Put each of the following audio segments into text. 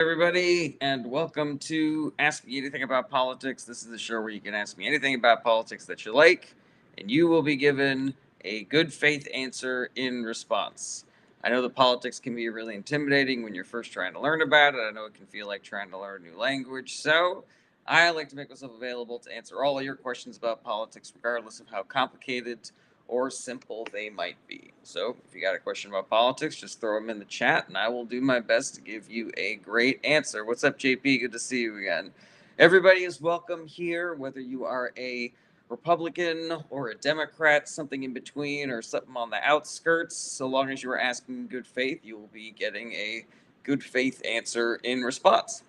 Everybody, and welcome to Ask Me Anything About Politics. This is the show where you can ask me anything about politics that you like, and you will be given a good faith answer in response. I know that politics can be really intimidating when you're first trying to learn about it. I know it can feel like trying to learn a new language. So, I like to make myself available to answer all of your questions about politics, regardless of how complicated or simple they might be. So, if you got a question about politics, just throw them in the chat and I will do my best to give you a great answer. What's up, JP? Good to see you again. Everybody is welcome here, whether you are a Republican or a Democrat, something in between, or something on the outskirts. So long as you are asking in good faith, you will be getting a good faith answer in response.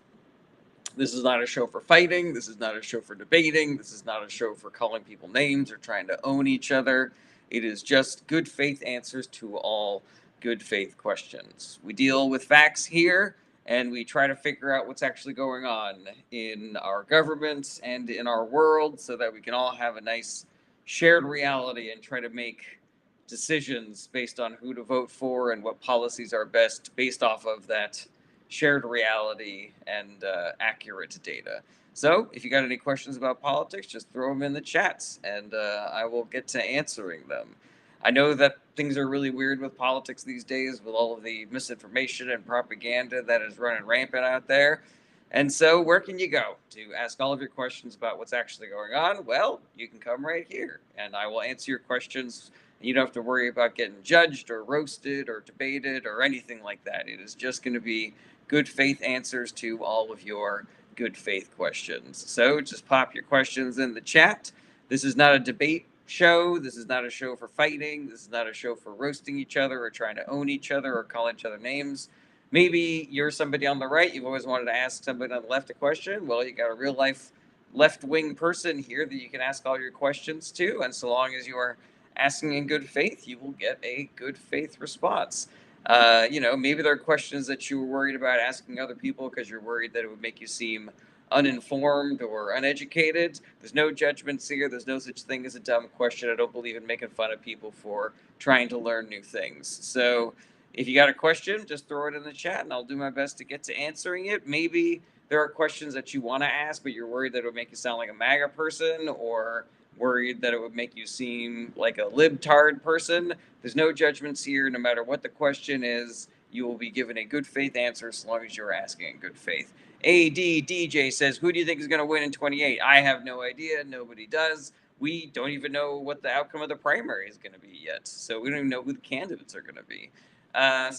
This is not a show for fighting. This is not a show for debating. This is not a show for calling people names or trying to own each other. It is just good faith answers to all good faith questions. We deal with facts here and we try to figure out what's actually going on in our government and in our world so that we can all have a nice shared reality and try to make decisions based on who to vote for and what policies are best based off of that shared reality and accurate data. So, if you got any questions about politics, just throw them in the chats and I will get to answering them. I know that things are really weird with politics these days with all of the misinformation and propaganda that is running rampant out there. And so, where can you go to ask all of your questions about what's actually going on? Well, you can come right here and I will answer your questions. You don't have to worry about getting judged or roasted or debated or anything like that. It is just going to be good faith answers to all of your good faith questions. So just pop your questions in the chat. This is not a debate show. This is not a show for fighting. This is not a show for roasting each other or trying to own each other or call each other names. Maybe you're somebody on the right. You've always wanted to ask somebody on the left a question. Well, you got a real life left wing person here that you can ask all your questions to. And so long as you are asking in good faith, you will get a good faith response. Maybe there are questions that you were worried about asking other people because you're worried that it would make you seem uninformed or uneducated. There's no judgments here. There's no such thing as a dumb question. I don't believe in making fun of people for trying to learn new things. So if you got a question, just throw it in the chat and I'll do my best to get to answering it. Maybe there are questions that you want to ask, but you're worried that it would make you sound like a MAGA person or worried that it would make you seem like a libtard person. There's no judgments here. No matter what the question is, you will be given a good faith answer as long as you're asking in good faith. ADDJ says, who do you think is going to win in 28? I have no idea. Nobody does. We don't even know what the outcome of the primary is going to be yet. So we don't even know who the candidates are going to be. I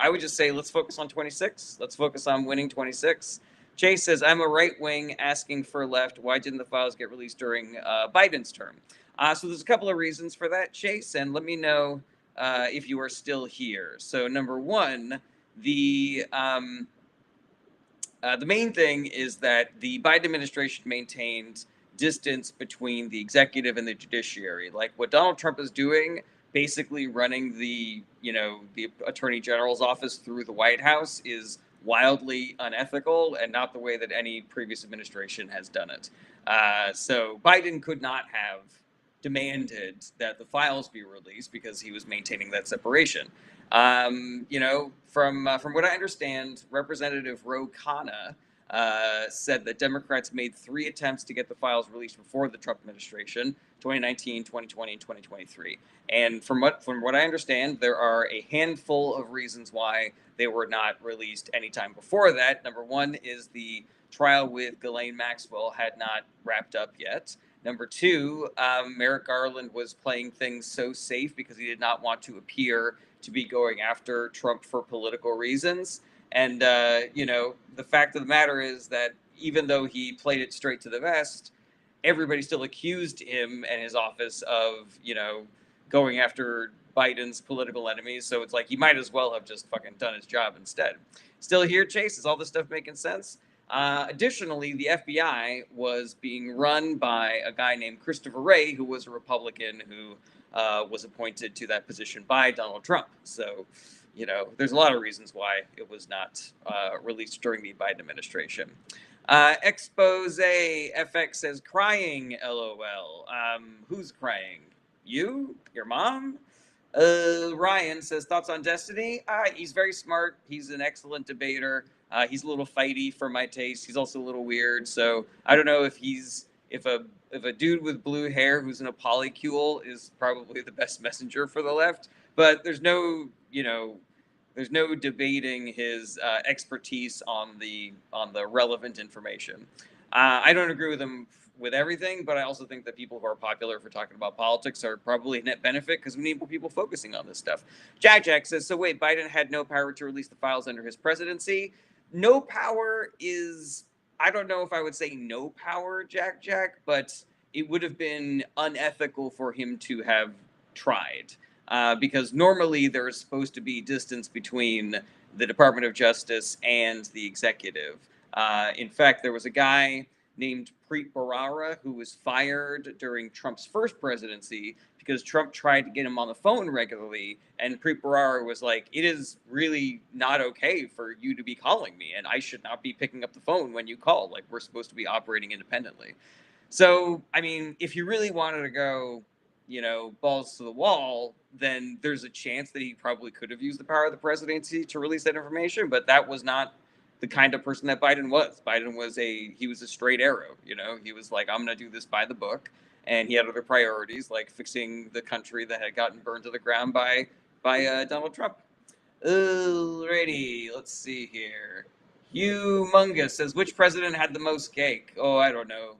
would just say let's focus on 26. Let's focus on winning 26. Chase says, I'm a right wing asking for left. Why didn't the files get released during Biden's term? So there's a couple of reasons for that, Chase, and let me know if you are still here. So number one, the main thing is that the Biden administration maintained distance between the executive and the judiciary. Like what Donald Trump is doing, basically running the attorney general's office through the White House is wildly unethical and not the way that any previous administration has done it. So Biden could not have demanded that the files be released because he was maintaining that separation. From what I understand, Representative Ro Khanna said that Democrats made 3 attempts to get the files released before the Trump administration, 2019, 2020, and 2023. And from what I understand, there are a handful of reasons why they were not released anytime before that. Number one is the trial with Ghislaine Maxwell had not wrapped up yet. Number two, Merrick Garland was playing things so safe because he did not want to appear to be going after Trump for political reasons. And, the fact of the matter is that even though he played it straight to the vest, everybody still accused him and his office of, going after Biden's political enemies. So it's like he might as well have just fucking done his job instead. Still here, Chase? Is all this stuff making sense? Additionally, the FBI was being run by a guy named Christopher Wray, who was a Republican who was appointed to that position by Donald Trump. So, there's a lot of reasons why it was not released during the Biden administration. Expose FX says, crying, LOL. Who's crying? You? Your mom? Ryan says thoughts on Destiny. He's very smart. He's an excellent debater. He's a little fighty for my taste. He's also a little weird. So I don't know if a dude with blue hair who's in a polycule is probably the best messenger for the left. But there's no debating his expertise on the relevant information. I don't agree with him with everything, but I also think that people who are popular for talking about politics are probably a net benefit because we need more people focusing on this stuff. Jack says, so wait, Biden had no power to release the files under his presidency. No power is, I don't know if I would say no power, Jack, but it would have been unethical for him to have tried. Because normally there is supposed to be distance between the Department of Justice and the executive. In fact, there was a guy named Preet Bharara who was fired during Trump's first presidency because Trump tried to get him on the phone regularly, and Preet Bharara was like, "It is really not okay for you to be calling me, and I should not be picking up the phone when you call. Like, we're supposed to be operating independently." So, I mean, if you really wanted to go, balls to the wall, then there's a chance that he probably could have used the power of the presidency to release that information, but that was not the kind of person that Biden was. Biden was he was a straight arrow, He was like, I'm going to do this by the book, and he had other priorities like fixing the country that had gotten burned to the ground by Donald Trump. Alrighty, let's see here. Humongous says, which president had the most cake? Oh, I don't know.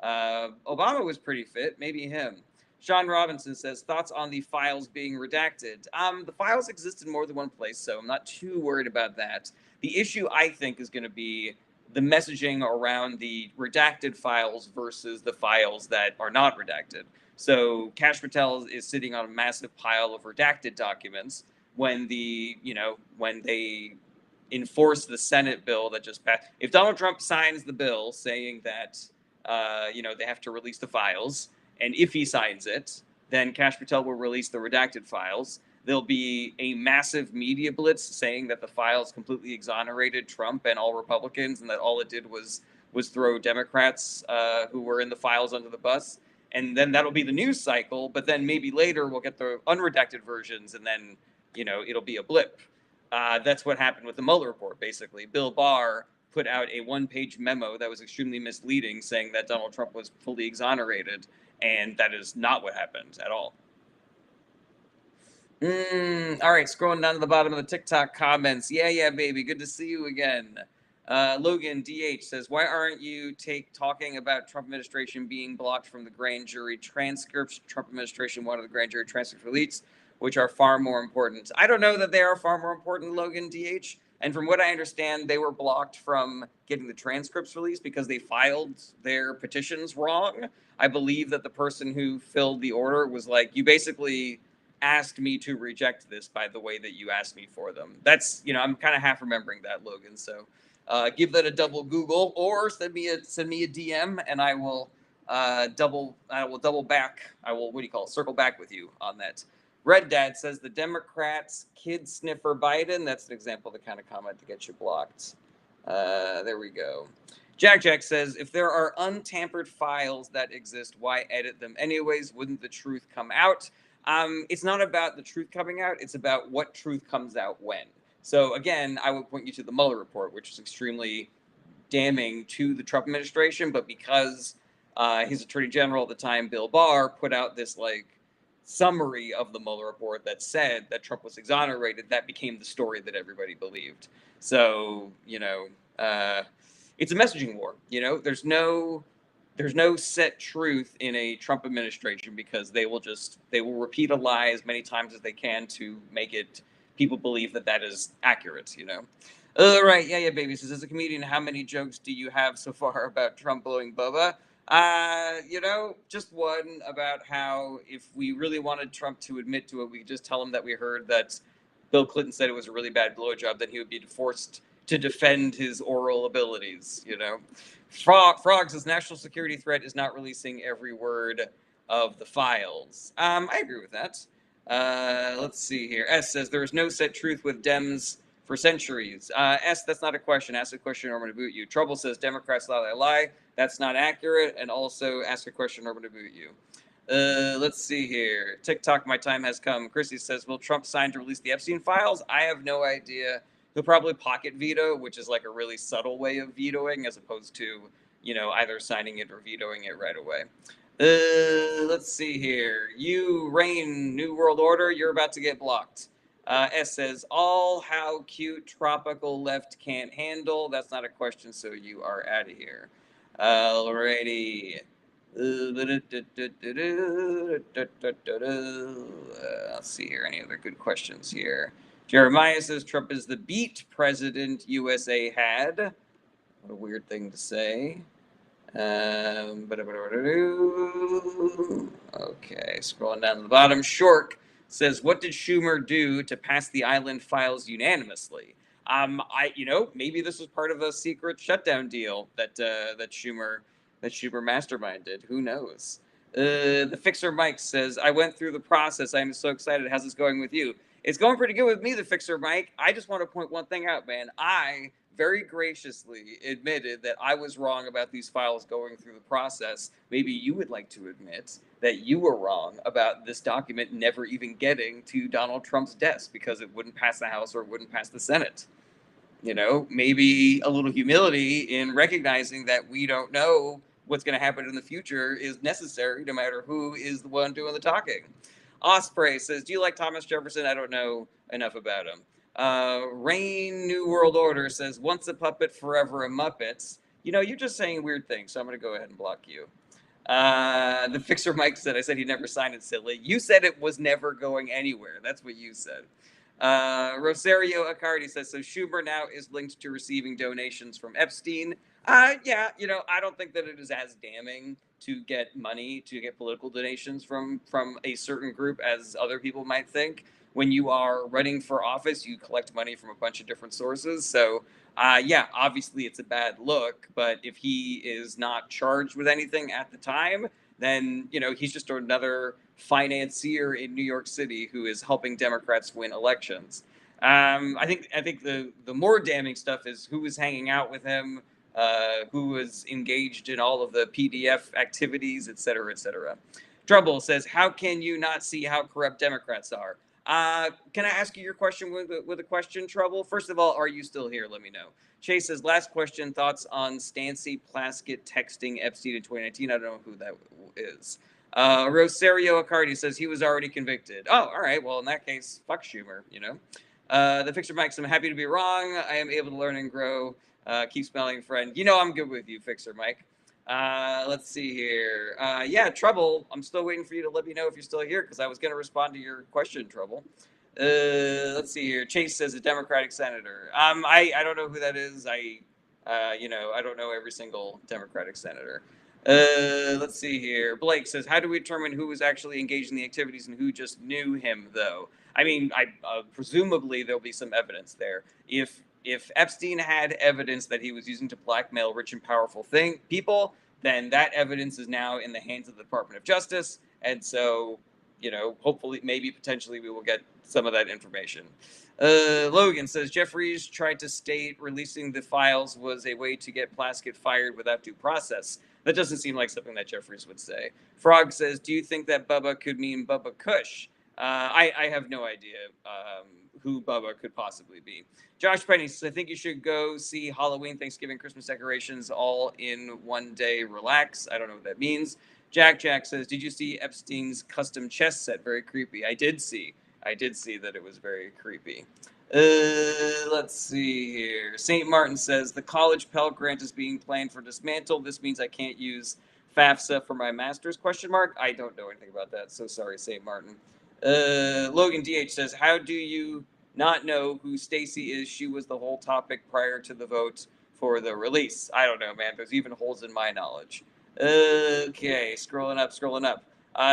Obama was pretty fit. Maybe him. Sean Robinson says, thoughts on the files being redacted? The files exist in more than one place, so I'm not too worried about that. The issue, I think, is going to be the messaging around the redacted files versus the files that are not redacted. So Kash Patel is sitting on a massive pile of redacted documents when when they enforce the Senate bill that just passed. If Donald Trump signs the bill saying that they have to release the files, and if he signs it, then Kash Patel will release the redacted files. There'll be a massive media blitz saying that the files completely exonerated Trump and all Republicans, and that all it did was throw Democrats who were in the files under the bus. And then that'll be the news cycle. But then maybe later we'll get the unredacted versions, and then it'll be a blip. That's what happened with the Mueller report. Basically, Bill Barr put out a one-page memo that was extremely misleading, saying that Donald Trump was fully exonerated, and that is not what happened at all. All right, scrolling down to the bottom of the TikTok comments. Yeah, baby, good to see you again. Logan DH says, why aren't you talking about Trump administration being blocked from the grand jury transcripts? Trump administration wanted the grand jury transcripts released, which are far more important. I don't know that they are far more important, Logan DH. And from what I understand, they were blocked from getting the transcripts released because they filed their petitions wrong. I believe that the person who filled the order was like, you basically asked me to reject this by the way that you asked me for them. That's, I'm kind of half remembering that, Logan. So give that a double Google, or send me a DM, and I will double back. I will, circle back with you on that. Red Dad says the Democrats kid sniffer Biden. That's an example of the kind of comment to get you blocked. There we go. Jack says, if there are untampered files that exist, why edit them anyways? Wouldn't the truth come out? It's not about the truth coming out. It's about what truth comes out when. So again, I would point you to the Mueller report, which is extremely damning to the Trump administration. But because his attorney general at the time, Bill Barr, put out this summary of the Mueller report that said that Trump was exonerated, that became the story that everybody believed. So, it's a messaging war. There's no set truth in a Trump administration because they will repeat a lie as many times as they can to make people believe that is accurate, All right, yeah, baby. Says, as a comedian, how many jokes do you have so far about Trump blowing Bubba? Just one about how if we really wanted Trump to admit to it, we could just tell him that we heard that Bill Clinton said it was a really bad blowjob, then he would be forced to defend his oral abilities, Frog says national security threat is not releasing every word of the files. I agree with that. Let's see here. S says there is no set truth with Dems for centuries. S, that's not a question. Ask a question or I'm going to boot you. Trouble says Democrats lie. That's not accurate. And also ask a question or I'm going to boot you. Let's see here. TikTok, my time has come. Chrissy says, will Trump sign to release the Epstein files? I have no idea. He'll probably pocket veto, which is like a really subtle way of vetoing as opposed to, either signing it or vetoing it right away. Let's see here. You, Rain, New World Order, you're about to get blocked. S says, all how cute tropical left can't handle. That's not a question, so you are out of here. Alrighty. Let's see here. Any other good questions here? Jeremiah says Trump is the beat president USA had. What a weird thing to say. Okay, scrolling down to the bottom. Shork says, "What did Schumer do to pass the island files unanimously?" Maybe this was part of a secret shutdown deal that Schumer masterminded. Who knows? The Fixer Mike says, "I went through the process. I am so excited. How's this going with you?" It's going pretty good with me, the Fixer Mike. I just want to point one thing out, man. I very graciously admitted that I was wrong about these files going through the process. Maybe you would like to admit that you were wrong about this document never even getting to Donald Trump's desk because it wouldn't pass the House or it wouldn't pass the Senate. Maybe a little humility in recognizing that we don't know what's going to happen in the future is necessary no matter who is the one doing the talking. Osprey says, do you like Thomas Jefferson? I don't know enough about him. Rain New World Order says, once a puppet, forever a Muppet. You're just saying weird things, so I'm going to go ahead and block you. The Fixer Mike said, I said he never signed it, silly. You said it was never going anywhere. That's what you said. Rosario Accardi says, so Schumer now is linked to receiving donations from Epstein. Yeah, I don't think that it is as damning to get money, to get political donations from a certain group as other people might think. When you are running for office, you collect money from a bunch of different sources. So, yeah, obviously it's a bad look, but if he is not charged with anything at the time, then, he's just another financier in New York City who is helping Democrats win elections. I think the more damning stuff is who was hanging out with him, who was engaged in all of the PDF activities, et cetera, et cetera. Trouble says, how can you not see how corrupt Democrats are? Can I ask you your question with a question, Trouble? First of all, are you still here? Let me know. Chase says, last question, thoughts on Stancy Plaskett texting Epstein in 2019? I don't know who that is. Rosario Accardi says he was already convicted. Oh, all right. Well, in that case, fuck Schumer, The Fixer Mike says, I'm happy to be wrong. I am able to learn and grow. Keep smelling, friend. I'm good with you, Fixer Mike. Let's see here. Yeah, Trouble. I'm still waiting for you to let me know if you're still here because I was going to respond to your question, Trouble. Let's see here. Chase says a Democratic senator. I don't know who that is. I don't know every single Democratic senator. Let's see here. Blake says, how do we determine who was actually engaged in the activities and who just knew him, though? I mean, presumably there'll be some evidence there. If Epstein had evidence that he was using to blackmail rich and powerful people, then that evidence is now in the hands of the Department of Justice. And so, hopefully, maybe potentially we will get some of that information. Logan says, Jeffries tried to state releasing the files was a way to get Plaskett fired without due process. That doesn't seem like something that Jeffries would say. Frog says, do you think that Bubba could mean Bubba Kush? I have no idea who Bubba could possibly be. Josh Penny says, I think you should go see Halloween, Thanksgiving, Christmas decorations all in one day. Relax. I don't know what that means. Jack says, did you see Epstein's custom chess set? Very creepy. I did see that it was very creepy. Let's see here. St. Martin says, the college Pell Grant is being planned for dismantle. This means I can't use FAFSA for my master's, ? I don't know anything about that. So sorry, St. Martin. Logan DH says, how do you not know who Stacey is? She was the whole topic prior to the vote for the release. I don't know, man. There's even holes in my knowledge. Okay, scrolling up.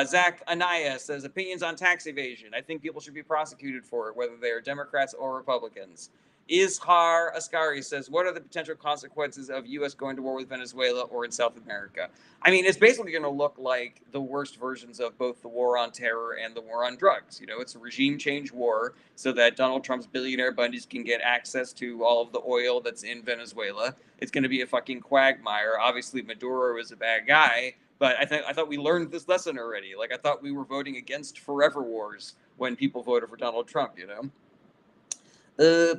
Zach Anaya says, opinions on tax evasion. I think people should be prosecuted for it, whether they are Democrats or Republicans. Ishar Askari says, what are the potential consequences of U.S. going to war with Venezuela or in South America? I mean, it's basically going to look like the worst versions of both the war on terror and the war on drugs. It's a regime change war so that Donald Trump's billionaire buddies can get access to all of the oil that's in Venezuela. It's going to be a fucking quagmire. Obviously, Maduro is a bad guy, But I thought we learned this lesson already. Like, I thought we were voting against forever wars when people voted for Donald Trump, you know?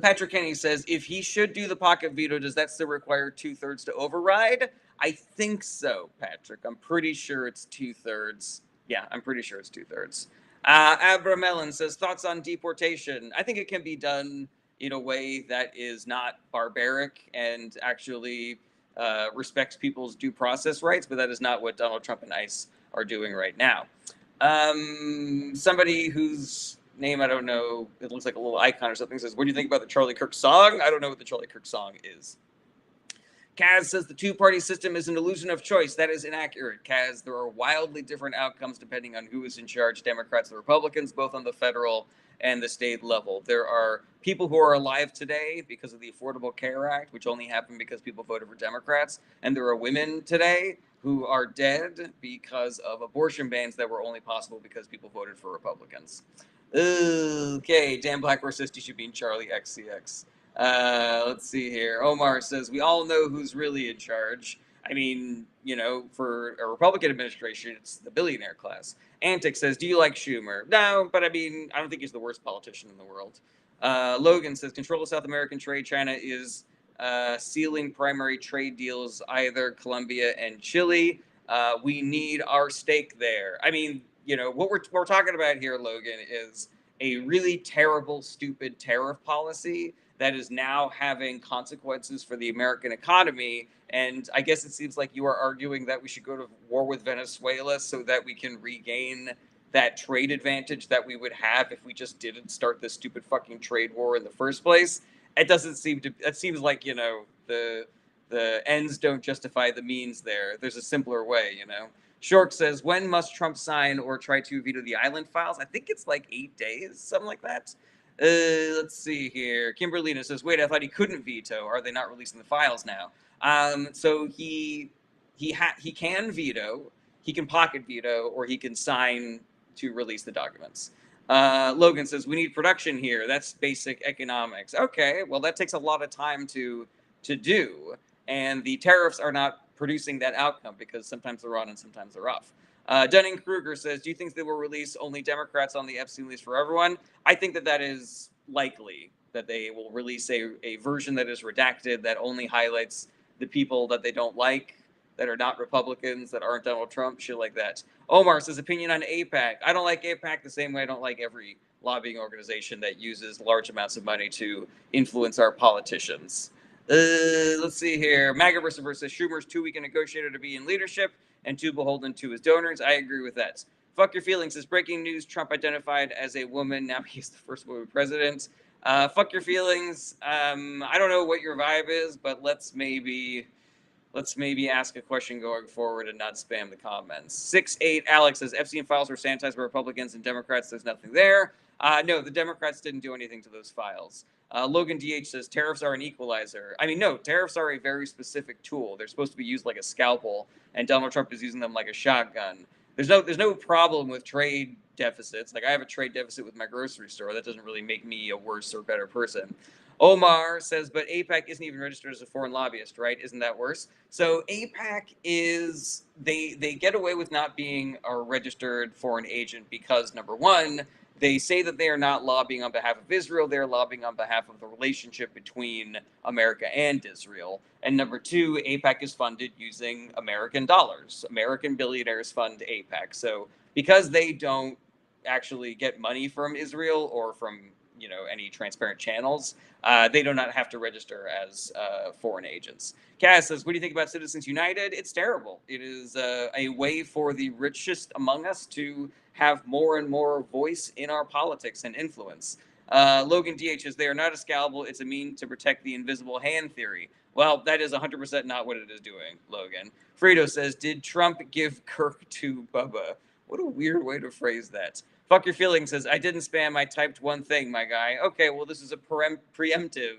Patrick Kenny says, if he should do the pocket veto, does that still require 2/3 to override? I think so, Patrick. I'm pretty sure it's 2/3. Yeah, I'm pretty sure it's 2/3. Abra Mellon says, thoughts on deportation? I think it can be done in a way that is not barbaric and actually respects people's due process rights, but that is not what Donald Trump and ICE are doing right now. Somebody whose name I don't know, it looks like a little icon or something, says, what do you think about the Charlie Kirk song? I don't know what the Charlie Kirk song is. Kaz says the two-party system is an illusion of choice. That is inaccurate, Kaz. There are wildly different outcomes depending on who is in charge, Democrats and Republicans, both on the federal and the state level. There are people who are alive today because of the Affordable Care Act, which only happened because people voted for Democrats. And there are women today who are dead because of abortion bans that were only possible because people voted for Republicans. Okay, Dan Blackhorse says you should be in Charlie XCX. Let's see here. Omar says, we all know who's really in charge. I mean, you know, for a Republican administration, it's the billionaire class. Antic says, do you like Schumer? No, but I mean, I don't think he's the worst politician in the world. Logan says, control of South American trade. China is sealing primary trade deals, either Colombia and Chile. We need our stake there. I mean, you know, what we're talking about here, Logan, is a really terrible, stupid tariff policy that is now having consequences for the American economy. And I guess it seems like you are arguing that we should go to war with Venezuela so that we can regain that trade advantage that we would have if we just didn't start this stupid fucking trade war in the first place. It doesn't seem to, it seems like, you know, the ends don't justify the means there. There's a simpler way, you know. Shork says, when must Trump sign or try to veto the island files? I think it's like 8 days, something like that. Let's see here. Kimberlina says, wait, I thought he couldn't veto. Are they not releasing the files now? So he can veto, he can pocket veto, or he can sign to release the documents. Logan says, we need production here. That's basic economics. Okay, well, that takes a lot of time to do. And the tariffs are not producing that outcome because sometimes they're on and sometimes they're off. Dunning-Kruger says, do you think they will release only Democrats on the Epstein list for everyone? I think that that is likely, that they will release a version that is redacted that only highlights the people that they don't like, that are not Republicans, that aren't Donald Trump, shit like that. Omar says, opinion on AIPAC. I don't like AIPAC the same way I don't like every lobbying organization that uses large amounts of money to influence our politicians. Let's see here. MAGA versus Schumer's too weak a negotiator to be in leadership and too beholden to his donors. I agree with that. Fuck your feelings is breaking news. Trump identified as a woman. Now he's the first woman president. Fuck your feelings. I don't know what your vibe is, but let's maybe ask a question going forward and not spam the comments. 6-8 Alex says Epstein files were sanitized by Republicans and Democrats. There's nothing there. No, the Democrats didn't do anything to those files. Logan DH says tariffs are an equalizer. I mean, no, tariffs are a very specific tool. They're supposed to be used like a scalpel, and Donald Trump is using them like a shotgun. There's no problem with trade deficits. Like, I have a trade deficit with my grocery store. That doesn't really make me a worse or better person. Omar says, but AIPAC isn't even registered as a foreign lobbyist, right? Isn't that worse? So AIPAC is, they get away with not being a registered foreign agent because, number one, they say that they are not lobbying on behalf of Israel. They're lobbying on behalf of the relationship between America and Israel. And number two, AIPAC is funded using American dollars. American billionaires fund AIPAC. So because they don't actually get money from Israel or from, you know, any transparent channels, they do not have to register as foreign agents. Cass says, what do you think about Citizens United? It's terrible. It is a way for the richest among us to have more and more voice in our politics and influence. Logan DH says, they are not a scalpel. It's a mean to protect the invisible hand theory. Well, that is 100% not what it is doing, Logan. Fredo says, did Trump give Kirk to Bubba? What a weird way to phrase that. Fuck your feelings says, I didn't spam, I typed one thing, my guy. Okay, well, this is a preemptive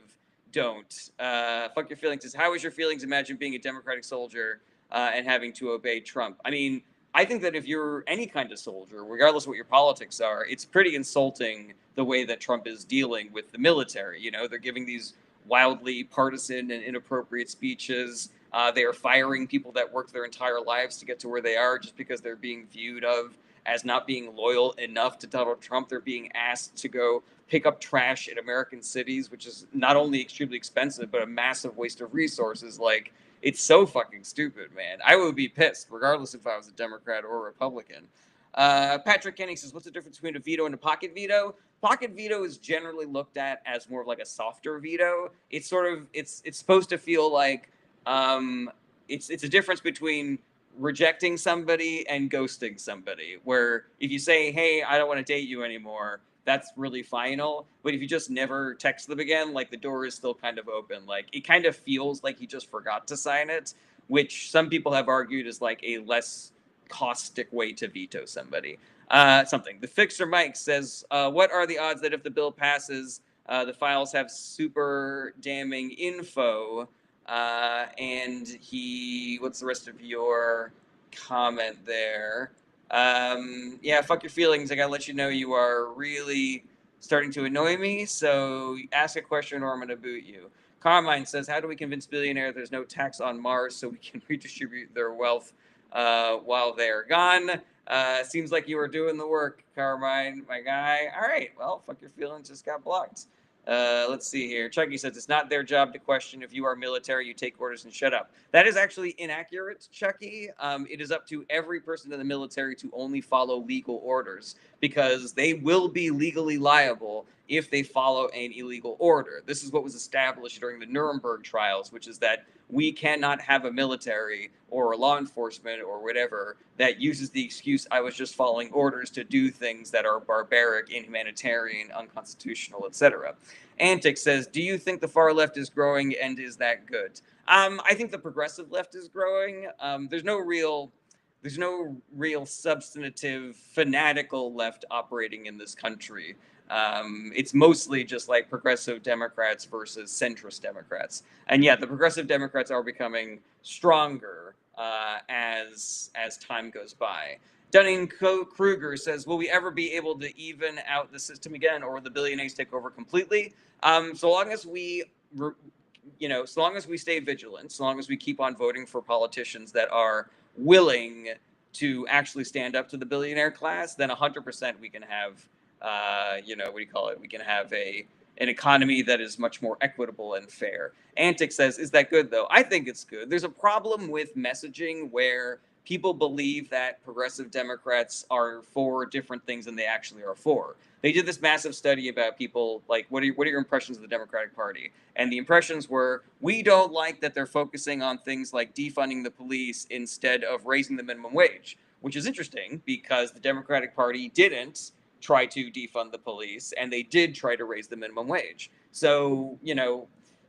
don't. Fuck your feelings says, how is your feelings? Imagine being a Democratic soldier and having to obey Trump. I mean, I think that if you're any kind of soldier, regardless of what your politics are, it's pretty insulting the way that Trump is dealing with the military. You know, they're giving these wildly partisan and inappropriate speeches. They are firing people that worked their entire lives to get to where they are just because they're being viewed of as not being loyal enough to Donald Trump. They're being asked to go pick up trash in American cities, which is not only extremely expensive, but a massive waste of resources. Like, it's so fucking stupid, man. I would be pissed, regardless if I was a Democrat or a Republican. Patrick Kenny says, what's the difference between a veto and a pocket veto? Pocket veto is generally looked at as more of like a softer veto. It's sort of it's supposed to feel like it's a difference between rejecting somebody and ghosting somebody. Where if you say, "Hey, I don't want to date you anymore," that's really final. But if you just never text them again, like the door is still kind of open. Like it kind of feels like you just forgot to sign it, which some people have argued is like a less caustic way to veto somebody. Something. The Fixer Mike says, what are the odds that if the bill passes, the files have super damning info? And what's the rest of your comment there? Yeah, fuck your feelings. I gotta let you know you are really starting to annoy me. So ask a question or I'm gonna boot you. Carmine says, how do we convince billionaires there's no tax on Mars so we can redistribute their wealth while they're gone? Seems like you were doing the work, Carmine, my guy. All right, well, fuck your feelings, just got blocked. Let's see here. Chucky says it's not their job to question if you are military, you take orders and shut up. That is actually inaccurate, Chucky. It is up to every person in the military to only follow legal orders because they will be legally liable if they follow an illegal order. This is what was established during the Nuremberg trials, which is that we cannot have a military or a law enforcement or whatever that uses the excuse I was just following orders to do things that are barbaric, inhumanitarian, unconstitutional, etc. Antic says, do you think the far left is growing and is that good? I think the progressive left is growing. There's no real substantive fanatical left operating in this country. It's mostly just like progressive Democrats versus centrist Democrats. And yeah, the progressive Democrats are becoming stronger as time goes by. Dunning Kruger says, will we ever be able to even out the system again, or will the billionaires take over completely? So long as we so long as we stay vigilant, so long as we keep on voting for politicians that are willing to actually stand up to the billionaire class, then 100% we can have, what do you call it? We can have an economy that is much more equitable and fair. Antic says, is that good though? I think it's good. There's a problem with messaging where people believe that progressive Democrats are for different things than they actually are for. They did this massive study about people like, what are your impressions of the Democratic Party? And the impressions were, we don't like that they're focusing on things like defunding the police instead of raising the minimum wage, which is interesting because the Democratic Party didn't try to defund the police and they did try to raise the minimum wage. So,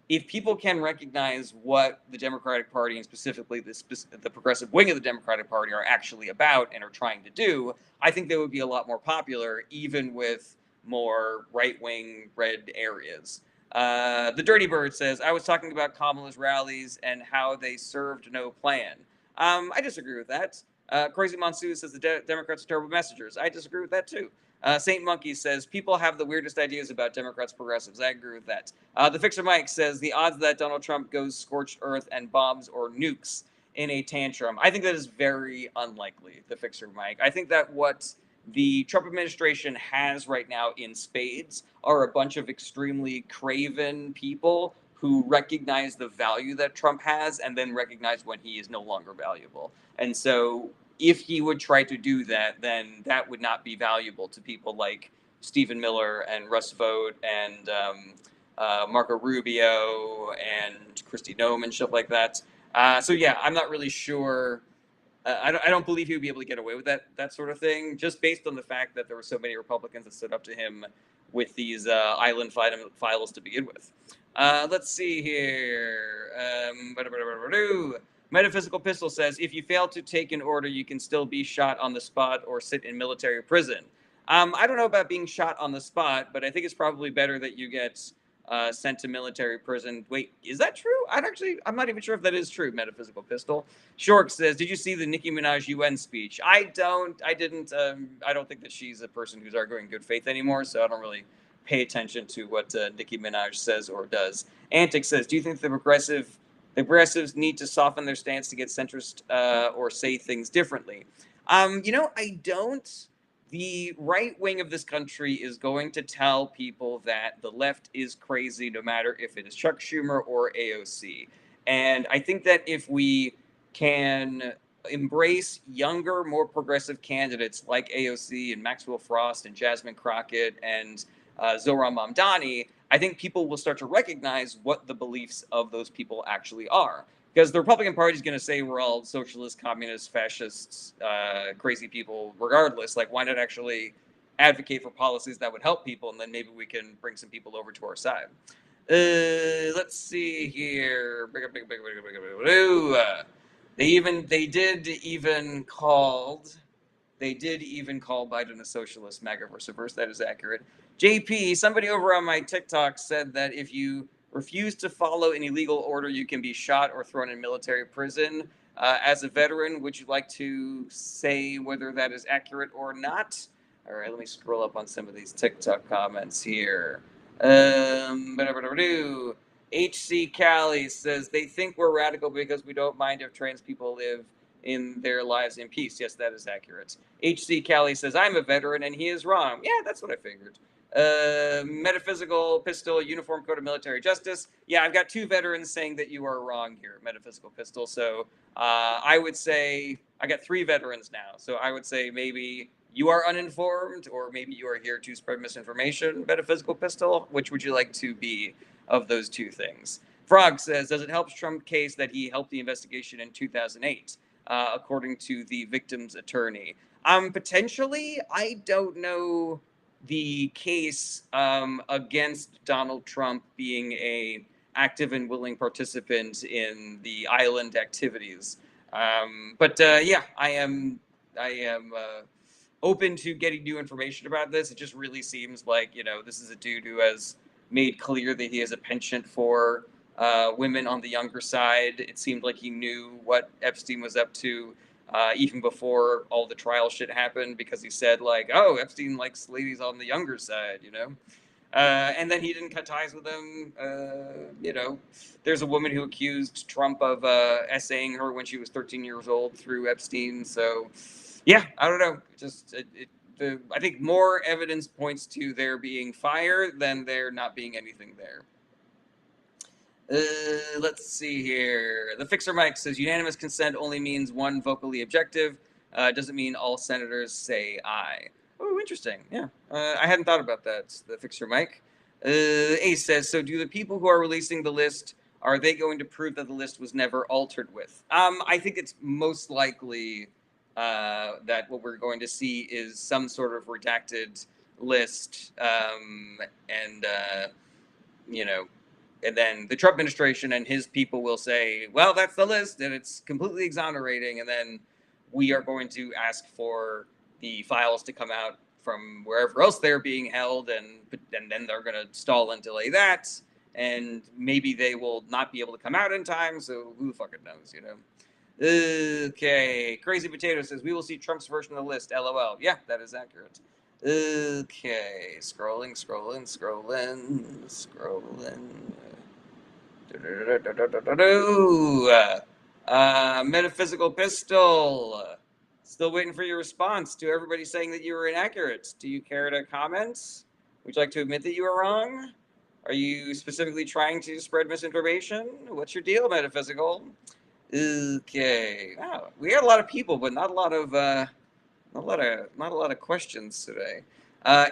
if people can recognize what the Democratic Party and specifically the progressive wing of the Democratic Party are actually about and are trying to do, I think they would be a lot more popular, even with more right-wing red areas. The Dirty Bird says, I was talking about Kamala's rallies and how they served no plan. I disagree with that. Crazy Monsoon says the Democrats are terrible messengers. I disagree with that too. Saint Monkey says, people have the weirdest ideas about Democrats, progressives. I agree with that. The Fixer Mike says, the odds that Donald Trump goes scorched earth and bombs or nukes in a tantrum. I think that is very unlikely, the Fixer Mike. I think that what the Trump administration has right now in spades are a bunch of extremely craven people who recognize the value that Trump has and then recognize when he is no longer valuable. And so if he would try to do that, then that would not be valuable to people like Stephen Miller and Russ Vought and Marco Rubio and Kristi Noem and stuff like that. So yeah, I'm not really sure. I don't believe he would be able to get away with that sort of thing, just based on the fact that there were so many Republicans that stood up to him with these island files to begin with. Let's see here. Metaphysical Pistol says, if you fail to take an order, you can still be shot on the spot or sit in military prison. I don't know about being shot on the spot, but I think it's probably better that you get sent to military prison. Wait, is that true? I'm not even sure if that is true, Metaphysical Pistol. Shork says, did you see the Nicki Minaj UN speech? I didn't. I don't think that she's a person who's arguing good faith anymore, so I don't really pay attention to what Nicki Minaj says or does. Antic says, do you think the The progressives need to soften their stance to get centrist or say things differently. I don't. The right wing of this country is going to tell people that the left is crazy, no matter if it is Chuck Schumer or AOC. And I think that if we can embrace younger, more progressive candidates like AOC and Maxwell Frost and Jasmine Crockett and Zohran Mamdani, I think people will start to recognize what the beliefs of those people actually are. Because the Republican Party is going to say we're all socialists, communists, fascists, crazy people, regardless. Like, why not actually advocate for policies that would help people, and then maybe we can bring some people over to our side. Let's see here. They did even call Biden a socialist, MAGA versus verse. That is accurate. JP, somebody over on my TikTok said that if you refuse to follow an illegal order, you can be shot or thrown in military prison. As a veteran, would you like to say whether that is accurate or not? All right, let me scroll up on some of these TikTok comments here. HC Cali says they think we're radical because we don't mind if trans people live in their lives in peace. Yes, that is accurate. HC Cali says I'm a veteran and he is wrong. Yeah, that's what I figured. Metaphysical Pistol, Uniform Code of Military Justice. Yeah, I've got two veterans saying that you are wrong here, Metaphysical Pistol. So I would say I got three veterans now. So I would say maybe you are uninformed, or maybe you are here to spread misinformation, Metaphysical Pistol. Which would you like to be of those two things? Frog says, does it help Trump's case that he helped the investigation in 2008, according to the victim's attorney? Potentially, I don't know the case against Donald Trump being a active and willing participant in the island activities. But yeah, I am open to getting new information about this. It just really seems like, this is a dude who has made clear that he has a penchant for women on the younger side. It seemed like he knew what Epstein was up to even before all the trial shit happened, because he said, like, oh, Epstein likes ladies on the younger side, and then he didn't cut ties with them. There's a woman who accused Trump of essaying her when she was 13 years old through Epstein. So, yeah, I don't know. Just I think more evidence points to there being fire than there not being anything there. Let's see here. The Fixer Mike says unanimous consent only means one vocally objective. Doesn't mean all senators say aye. Oh, interesting. Yeah, I hadn't thought about that. The Fixer Mike. Ace says, so do the people who are releasing the list, are they going to prove that the list was never altered with? I think it's most likely that what we're going to see is some sort of redacted list, and and then the Trump administration and his people will say, well, that's the list and it's completely exonerating. And then we are going to ask for the files to come out from wherever else they're being held. And then they're going to stall and delay that. And maybe they will not be able to come out in time. So who fucking knows, Okay. Crazy Potato says, we will see Trump's version of the list. LOL. Yeah, that is accurate. Okay. Scrolling. Metaphysical Pistol. Still waiting for your response to everybody saying that you were inaccurate. Do you care to comment? Would you like to admit that you were wrong? Are you specifically trying to spread misinformation? What's your deal, Metaphysical? Okay. Wow, we had a lot of people, but not a lot of questions today.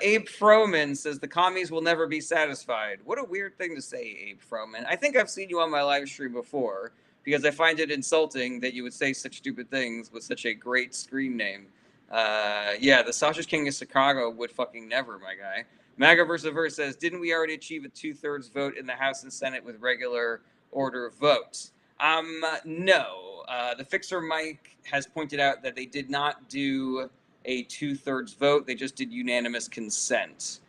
Abe Froman says the commies will never be satisfied. What a weird thing to say, Abe Froman. I think I've seen you on my live stream before, because I find it insulting that you would say such stupid things with such a great screen name. Yeah, the Sausage King of Chicago would fucking never, my guy. MAGA vs. Verse says, didn't we already achieve a 2/3 vote in the House and Senate with regular order votes? No. The Fixer Mike has pointed out that they did not do a 2/3 vote. They just did unanimous consent,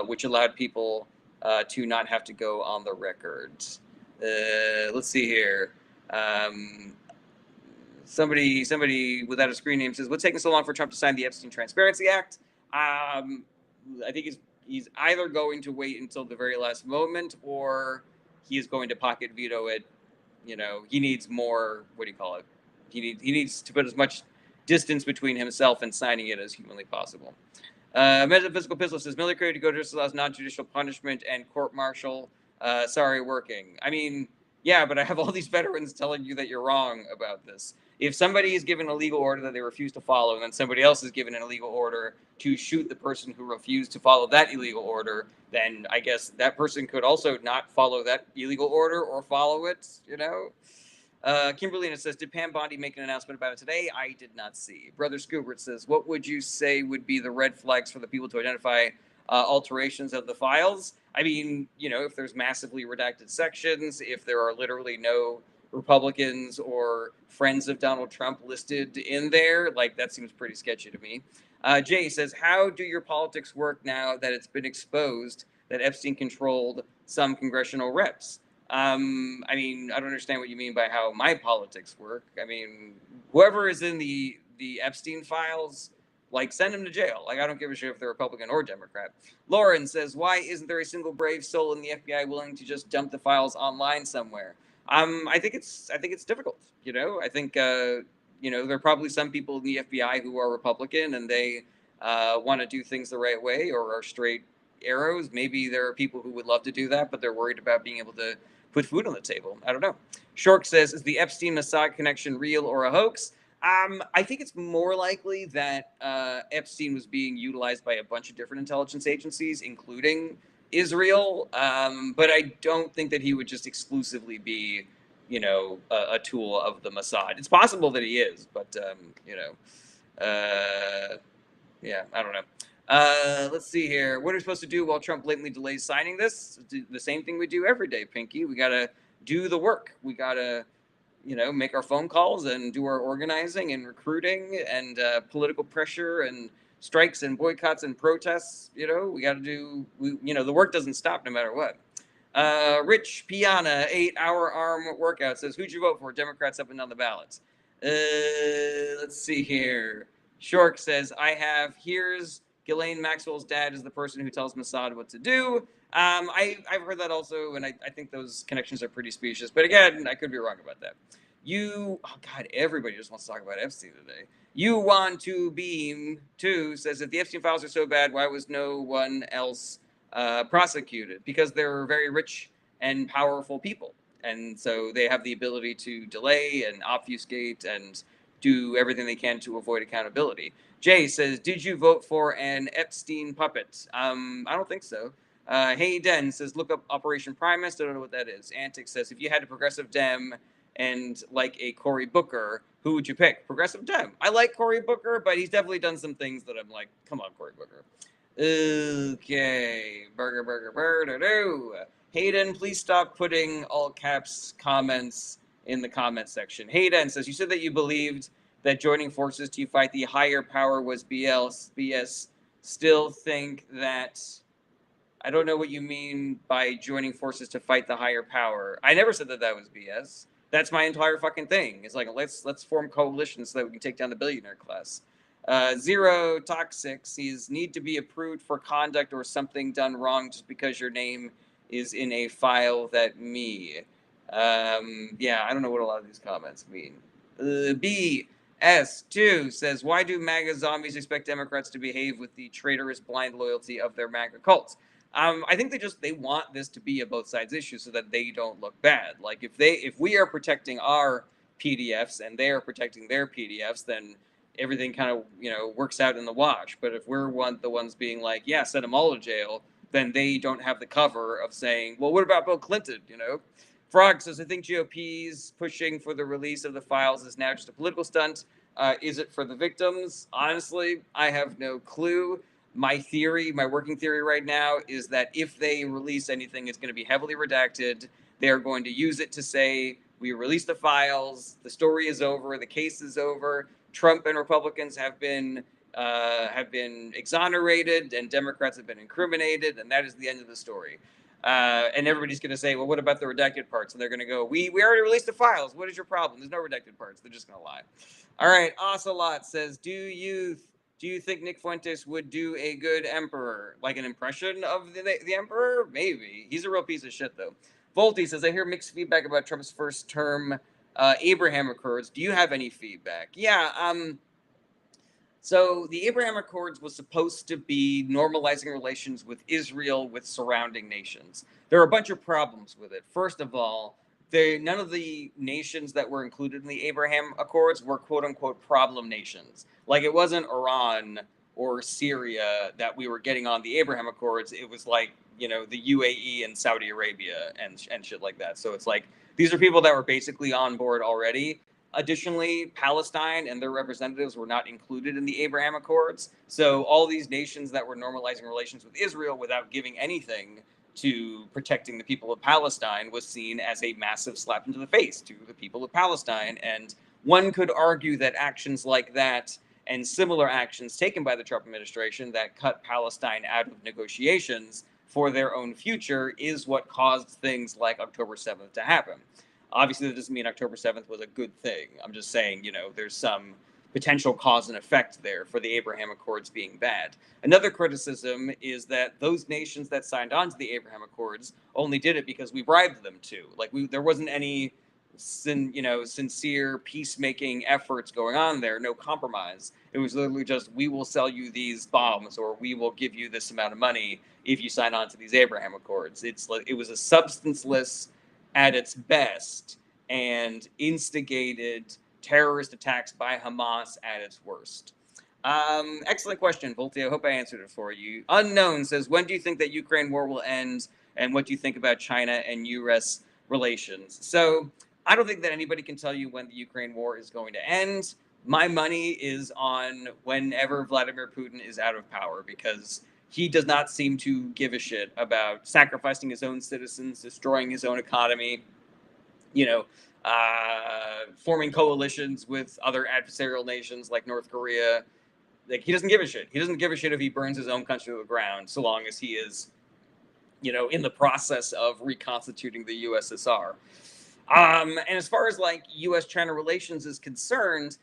which allowed people to not have to go on the record. Let's see here. Somebody without a screen name says, what's taking so long for Trump to sign the Epstein Transparency Act? I think he's either going to wait until the very last moment, or he is going to pocket veto it he needs more. What do you call it? He needs to put as much distance between himself and signing it as humanly possible. Metaphysical Pistol says military to go to allows non-judicial punishment and court-martial. Sorry, working. I mean, yeah, but I have all these veterans telling you that you're wrong about this. If somebody is given a legal order that they refuse to follow, and then somebody else is given an illegal order to shoot the person who refused to follow that illegal order, then I guess that person could also not follow that illegal order or follow it, Kimberly says, did Pam Bondi make an announcement about it today? I did not see. Brother Scoobert says, what would you say would be the red flags for the people to identify alterations of the files? I mean, if there's massively redacted sections, if there are literally no Republicans or friends of Donald Trump listed in there, like that seems pretty sketchy to me. Jay says, how do your politics work now that it's been exposed that Epstein controlled some congressional reps? I mean, I don't understand what you mean by how my politics work. I mean, whoever is in the Epstein files, like, send him to jail. Like, I don't give a shit if they're Republican or Democrat. Lauren says, why isn't there a single brave soul in the FBI willing to just dump the files online somewhere? I think it's difficult. I think there are probably some people in the FBI who are Republican and they want to do things the right way or are straight arrows. Maybe there are people who would love to do that, but they're worried about being able to put food on the table. I don't know. Shork says, is the Epstein Mossad connection real or a hoax? I think it's more likely that Epstein was being utilized by a bunch of different intelligence agencies, including Israel. But I don't think that he would just exclusively be, a tool of the Mossad. It's possible that he is, but yeah, I don't know. Let's see here. What are we supposed to do while Trump blatantly delays signing this? The same thing we do every day, Pinky. We got to do the work. We got to, make our phone calls and do our organizing and recruiting and political pressure and strikes and boycotts and protests. We got to do, the work doesn't stop no matter what. Rich Piana, 8-hour arm workout says, who'd you vote for? Democrats up and down the ballots. Let's see here. Shork says, here's Ghislaine Maxwell's dad is the person who tells Mossad what to do. I've heard that also, and I think those connections are pretty specious. But again, I could be wrong about that. Oh God, everybody just wants to talk about Epstein today. You want to beam too says, if the Epstein files are so bad, why was no one else prosecuted? Because they're very rich and powerful people, and so they have the ability to delay and obfuscate and do everything they can to avoid accountability. Jay says, did you vote for an Epstein puppet? I don't think so. Hey Den says, look up Operation Primus. Don't know what that is. Antic says, if you had a progressive Dem and like a Cory Booker, who would you pick? Progressive Dem. I like Cory Booker, but he's definitely done some things that I'm like, come on, Cory Booker. Okay. Burger. Hayden, please stop putting all caps comments in the comment section. Hayden says, you said that you believed that joining forces to fight the higher power was BS. Still think that... I don't know what you mean by joining forces to fight the higher power. I never said that was BS. That's my entire fucking thing. It's like, let's form coalitions so that we can take down the billionaire class. Zero Toxic sees need to be approved for conduct or something done wrong just because your name is in a file that me. Yeah, I don't know what a lot of these comments mean. BS2 says, why do MAGA zombies expect Democrats to behave with the traitorous blind loyalty of their MAGA cults? I think they want this to be a both sides issue so that they don't look bad. Like if we are protecting our PDFs and they are protecting their PDFs, then everything kind of works out in the wash. But if we're the ones being like, yeah, send them all to jail, then they don't have the cover of saying, well, what about Bill Clinton? Frog says, I think GOP's pushing for the release of the files is now just a political stunt. Is it for the victims? Honestly, I have no clue. My working theory right now is that if they release anything, it's going to be heavily redacted. They're going to use it to say, we released the files, the story is over, the case is over. Trump and Republicans have been exonerated and Democrats have been incriminated, and that is the end of the story. And everybody's going to say, well, what about the redacted parts? And they're going to go, we already released the files. What is your problem? There's no redacted parts. They're just going to lie. All right. Ocelot says, do you think Nick Fuentes would do a good emperor? Like an impression of the emperor? Maybe. He's a real piece of shit, though. Volty says, I hear mixed feedback about Trump's first term Abraham Accords. Do you have any feedback? Yeah. So the Abraham Accords was supposed to be normalizing relations with Israel with surrounding nations. There are a bunch of problems with it. First of all, none of the nations that were included in the Abraham Accords were quote unquote problem nations. Like it wasn't Iran or Syria that we were getting on the Abraham Accords. It was like, the UAE and Saudi Arabia and shit like that. So it's like these are people that were basically on board already. Additionally, Palestine and their representatives were not included in the Abraham Accords. So all these nations that were normalizing relations with Israel without giving anything to protecting the people of Palestine was seen as a massive slap into the face to the people of Palestine. And one could argue that actions like that and similar actions taken by the Trump administration that cut Palestine out of negotiations for their own future is what caused things like October 7th to happen. Obviously, that doesn't mean October 7th was a good thing. I'm just saying, there's some potential cause and effect there for the Abraham Accords being bad. Another criticism is that those nations that signed on to the Abraham Accords only did it because we bribed them to. Like, there wasn't any sincere peacemaking efforts going on there, no compromise. It was literally just, we will sell you these bombs or we will give you this amount of money if you sign on to these Abraham Accords. It was a substanceless at its best and instigated terrorist attacks by Hamas at its worst. Excellent question, Volty. I hope I answered it for you. Unknown says, when do you think that Ukraine war will end, and what do you think about China and U.S. relations? So I don't think that anybody can tell you when the Ukraine war is going to end. My money is on whenever Vladimir Putin is out of power, because he does not seem to give a shit about sacrificing his own citizens, destroying his own economy, forming coalitions with other adversarial nations like North Korea. Like, he doesn't give a shit. He doesn't give a shit if he burns his own country to the ground, so long as he is, in the process of reconstituting the USSR. And as far as like U.S.-China relations is concerned,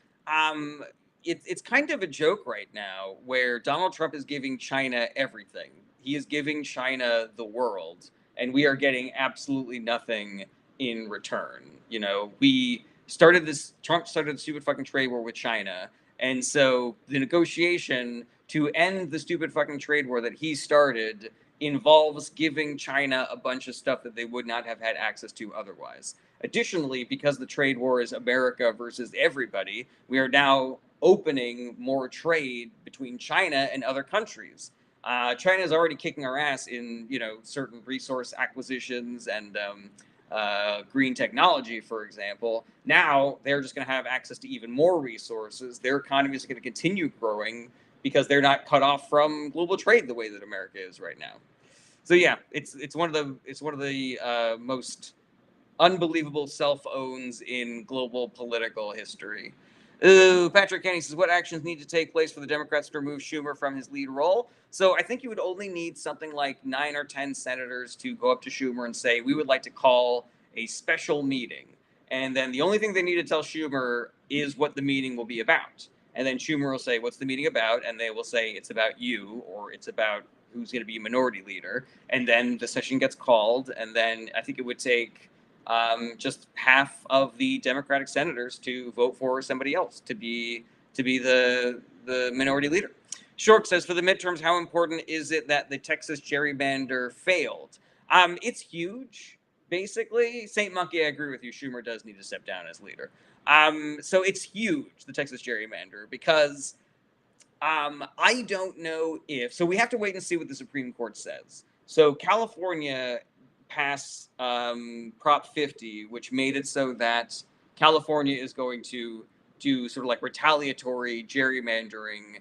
it's kind of a joke right now where Donald Trump is giving China everything. He is giving China the world, and we are getting absolutely nothing in return. Trump started the stupid fucking trade war with China. And so the negotiation to end the stupid fucking trade war that he started involves giving China a bunch of stuff that they would not have had access to otherwise. Additionally, because the trade war is America versus everybody, we are now opening more trade between China and other countries. China is already kicking our ass in, certain resource acquisitions and green technology, for example. Now they're just going to have access to even more resources. Their economy is going to continue growing because they're not cut off from global trade the way that America is right now. So yeah, it's one of the most unbelievable self-owns in global political history. Ooh, Patrick Kenny says, what actions need to take place for the Democrats to remove Schumer from his lead role? So I think you would only need something like 9 or 10 senators to go up to Schumer and say, we would like to call a special meeting. And then the only thing they need to tell Schumer is what the meeting will be about. And then Schumer will say, what's the meeting about? And they will say, it's about you, or it's about who's going to be minority leader. And then the session gets called. And then I think it would take just half of the Democratic senators to vote for somebody else to be the minority leader. Short says, for the midterms, how important is it that the Texas gerrymander failed? It's huge, basically. Saint Monkey, I agree with you. Schumer does need to step down as leader. So it's huge, the Texas gerrymander, because I don't know if... So we have to wait and see what the Supreme Court says. So California passed Prop 50, which made it so that California is going to do sort of like retaliatory gerrymandering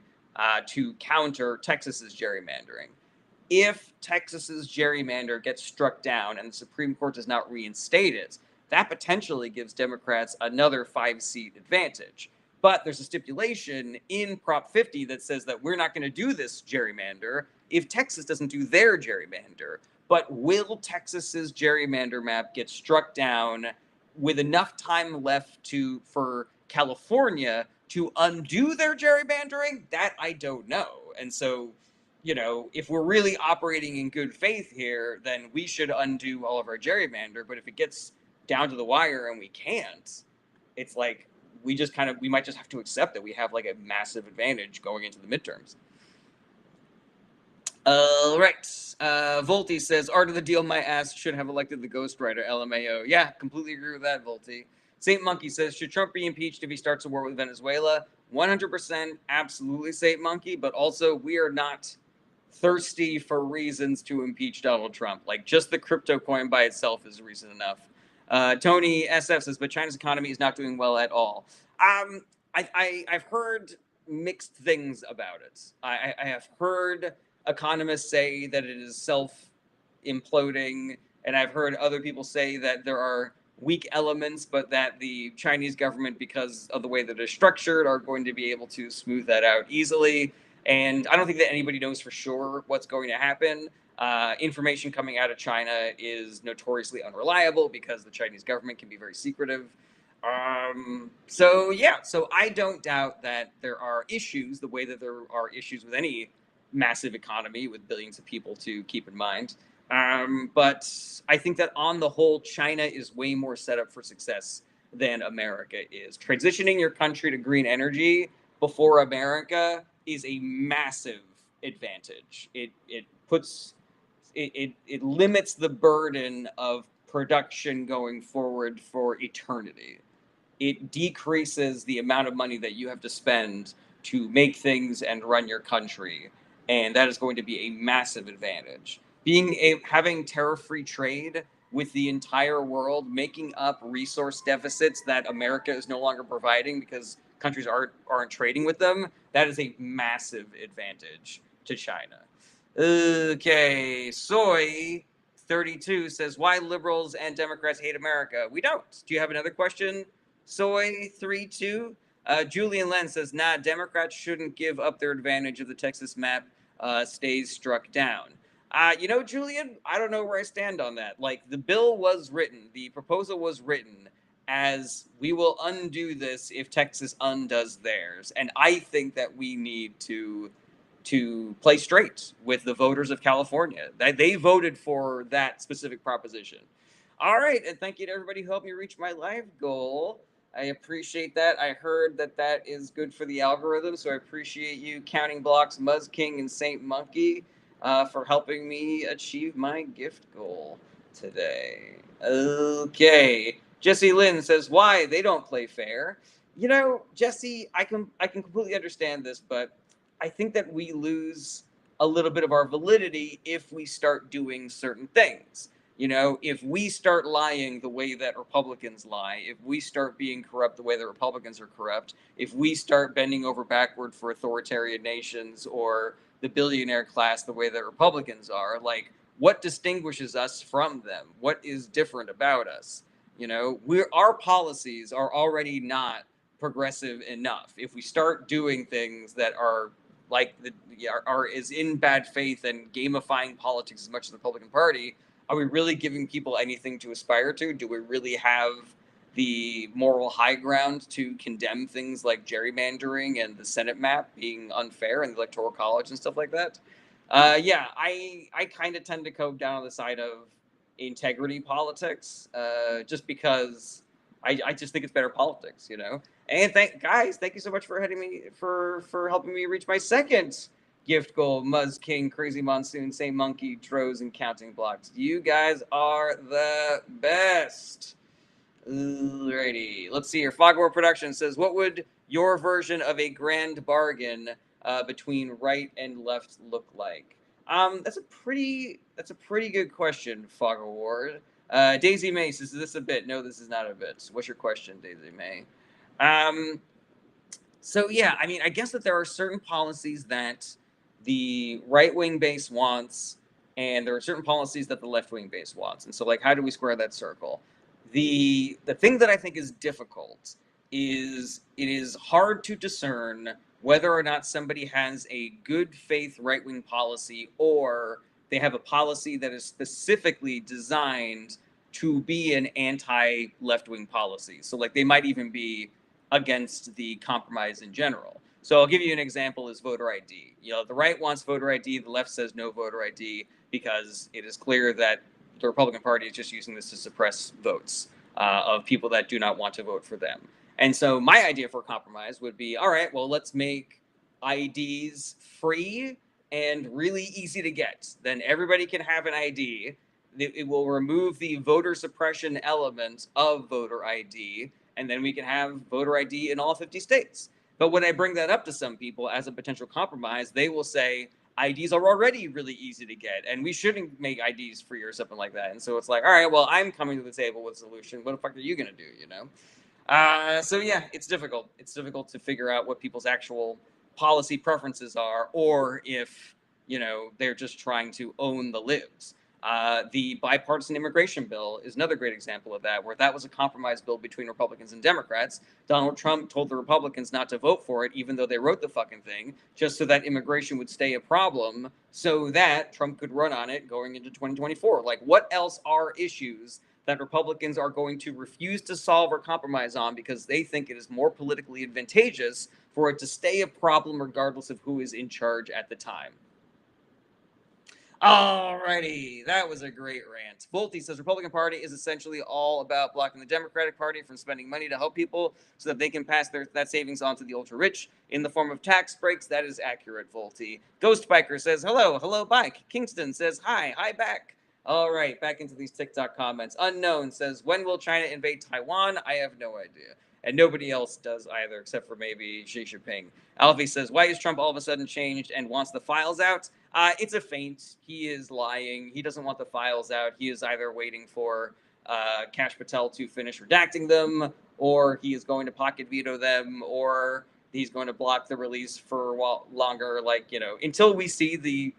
to counter Texas's gerrymandering. If Texas's gerrymander gets struck down and the Supreme Court does not reinstate it, that potentially gives Democrats another 5-seat advantage. But there's a stipulation in Prop 50 that says that we're not going to do this gerrymander if Texas doesn't do their gerrymander. But will Texas's gerrymander map get struck down with enough time left for California to undo their gerrymandering? That I don't know. And so, if we're really operating in good faith here, then we should undo all of our gerrymander. But if it gets down to the wire and we can't, it's like we might just have to accept that we have like a massive advantage going into the midterms. All right. Volti says, Art of the Deal, my ass should have elected the ghostwriter, LMAO. Yeah, completely agree with that, Volti. Saint Monkey says, should Trump be impeached if he starts a war with Venezuela? 100% absolutely, Saint Monkey, but also we are not thirsty for reasons to impeach Donald Trump. Like, just the crypto coin by itself is reason enough. Tony SF says, but China's economy is not doing well at all. I've heard mixed things about it. I have heard economists say that it is self-imploding, and I've heard other people say that there are weak elements, but that the Chinese government, because of the way that it's structured, are going to be able to smooth that out easily. And I don't think that anybody knows for sure what's going to happen. Information coming out of China is notoriously unreliable because the Chinese government can be very secretive. So I don't doubt that there are issues, the way that there are issues with any massive economy with billions of people to keep in mind. But I think that on the whole, China is way more set up for success than America is. Transitioning your country to green energy before America is a massive advantage. It limits the burden of production going forward for eternity. It decreases the amount of money that you have to spend to make things and run your country, and that is going to be a massive advantage. Having tariff-free trade with the entire world, making up resource deficits that America is no longer providing because countries aren't trading with them, that is a massive advantage to China. Okay, Soy32 says, why liberals and Democrats hate America? We don't. Do you have another question, Soy32? Julian Len says, nah, Democrats shouldn't give up their advantage if the Texas map stays struck down. Julian, I don't know where I stand on that. Like, the bill was written, the proposal was written as we will undo this if Texas undoes theirs. And I think that we need to play straight with the voters of California. They voted for that specific proposition. All right, and thank you to everybody who helped me reach my life goal. I appreciate that. I heard that is good for the algorithm, so I appreciate you, Counting Blocks, Muzz King, and Saint Monkey, for helping me achieve my gift goal today. Okay. Jesse Lynn says, why? They don't play fair. Jesse, I can completely understand this, but I think that we lose a little bit of our validity if we start doing certain things. If we start lying the way that Republicans lie, if we start being corrupt the way that Republicans are corrupt, if we start bending over backward for authoritarian nations or the billionaire class the way that Republicans are, like, what distinguishes us from them? What is different about us? Our policies are already not progressive enough. If we start doing things that are is in bad faith and gamifying politics as much as the Republican Party, are we really giving people anything to aspire to? Do we really have the moral high ground to condemn things like gerrymandering and the Senate map being unfair and the Electoral College and stuff like that? I kind of tend to go down on the side of integrity politics, just because I just think it's better politics, And thank you so much for helping me reach my second gift goal. Muzz King, Crazy Monsoon, Saint Monkey, Droz, and Counting Blocks. You guys are the best. Alrighty, let's see here. Fogwar Productions says, what would your version of a grand bargain between right and left look like? That's a pretty good question, Fog Award. Daisy May says, is this a bit? No, this is not a bit. What's your question, Daisy May? I guess that there are certain policies that the right-wing base wants, and there are certain policies that the left-wing base wants. And so, like, how do we square that circle? The thing that I think is difficult is it is hard to discern whether or not somebody has a good faith right-wing policy or they have a policy that is specifically designed to be an anti-left-wing policy. So, like, they might even be against the compromise in general. So I'll give you an example is voter ID. The right wants voter ID, the left says no voter ID because it is clear that the Republican Party is just using this to suppress votes of people that do not want to vote for them. And so my idea for compromise would be, all right, well, let's make IDs free and really easy to get. Then everybody can have an ID. It will remove the voter suppression element of voter ID, and then we can have voter ID in all 50 states. But when I bring that up to some people as a potential compromise, they will say IDs are already really easy to get, and we shouldn't make IDs free or something like that. And so it's like, all right, well, I'm coming to the table with a solution. What the fuck are you gonna do? So yeah, it's difficult. It's difficult to figure out what people's actual policy preferences are, or if they're just trying to own the libs. The bipartisan immigration bill is another great example of that, where that was a compromise bill between Republicans and Democrats. Donald Trump told the Republicans not to vote for it, even though they wrote the fucking thing, just so that immigration would stay a problem, so that Trump could run on it going into 2024. Like, what else are issues that Republicans are going to refuse to solve or compromise on because they think it is more politically advantageous for it to stay a problem regardless of who is in charge at the time? Alrighty, that was a great rant. Volty says Republican Party is essentially all about blocking the Democratic Party from spending money to help people so that they can pass that savings on to the ultra rich in the form of tax breaks. That is accurate, Volty. Ghost Biker says hello bike. Kingston says hi back. All right, back into these TikTok comments. Unknown says, when will China invade Taiwan? I have no idea. And nobody else does either, except for maybe Xi Jinping. Alfie says, why is Trump all of a sudden changed and wants the files out? It's a feint. He is lying. He doesn't want the files out. He is either waiting for Kash Patel to finish redacting them, or he is going to pocket veto them, or he's going to block the release for a while longer. Until we see the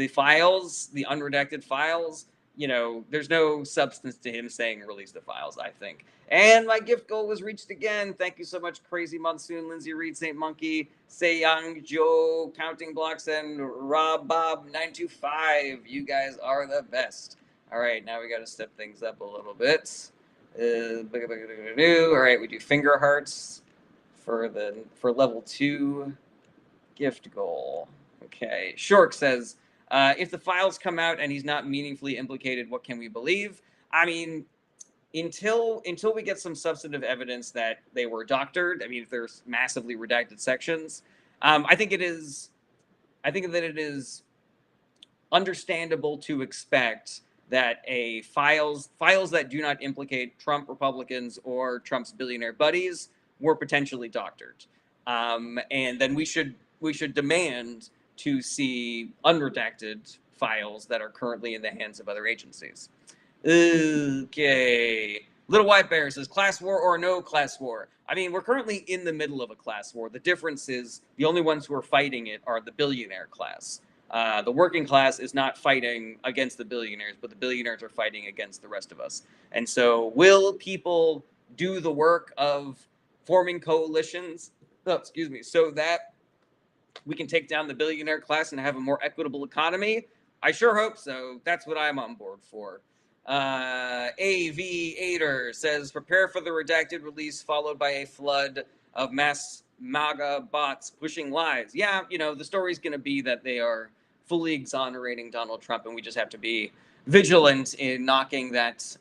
files, the unredacted files, there's no substance to him saying release the files, I think. And my gift goal was reached again. Thank you so much, Crazy Monsoon, Lindsay Reed, St. Monkey, Sayang, Joe, Counting Blocks, and Rob Bob 925. You guys are the best. All right, now we got to step things up a little bit. All right, we do finger hearts for level 2 gift goal. Okay, Shork says, if the files come out and he's not meaningfully implicated, what can we believe? I mean, until we get some substantive evidence that they were doctored, I mean, if there's massively redacted sections, I think that it is understandable to expect that files that do not implicate Trump Republicans or Trump's billionaire buddies were potentially doctored, and then we should demand to see unredacted files that are currently in the hands of other agencies. Okay. Little White Bear says, class war or no class war? I mean, we're currently in the middle of a class war. The difference is the only ones who are fighting it are the billionaire class. The working class is not fighting against the billionaires, but the billionaires are fighting against the rest of us. And so will people do the work of forming coalitions, so that we can take down the billionaire class and have a more equitable economy? I sure hope so. That's what I'm on board for. AV8er says, prepare for the redacted release followed by a flood of mass MAGA bots pushing lies. Yeah, the story's going to be that they are fully exonerating Donald Trump, and we just have to be vigilant in knocking that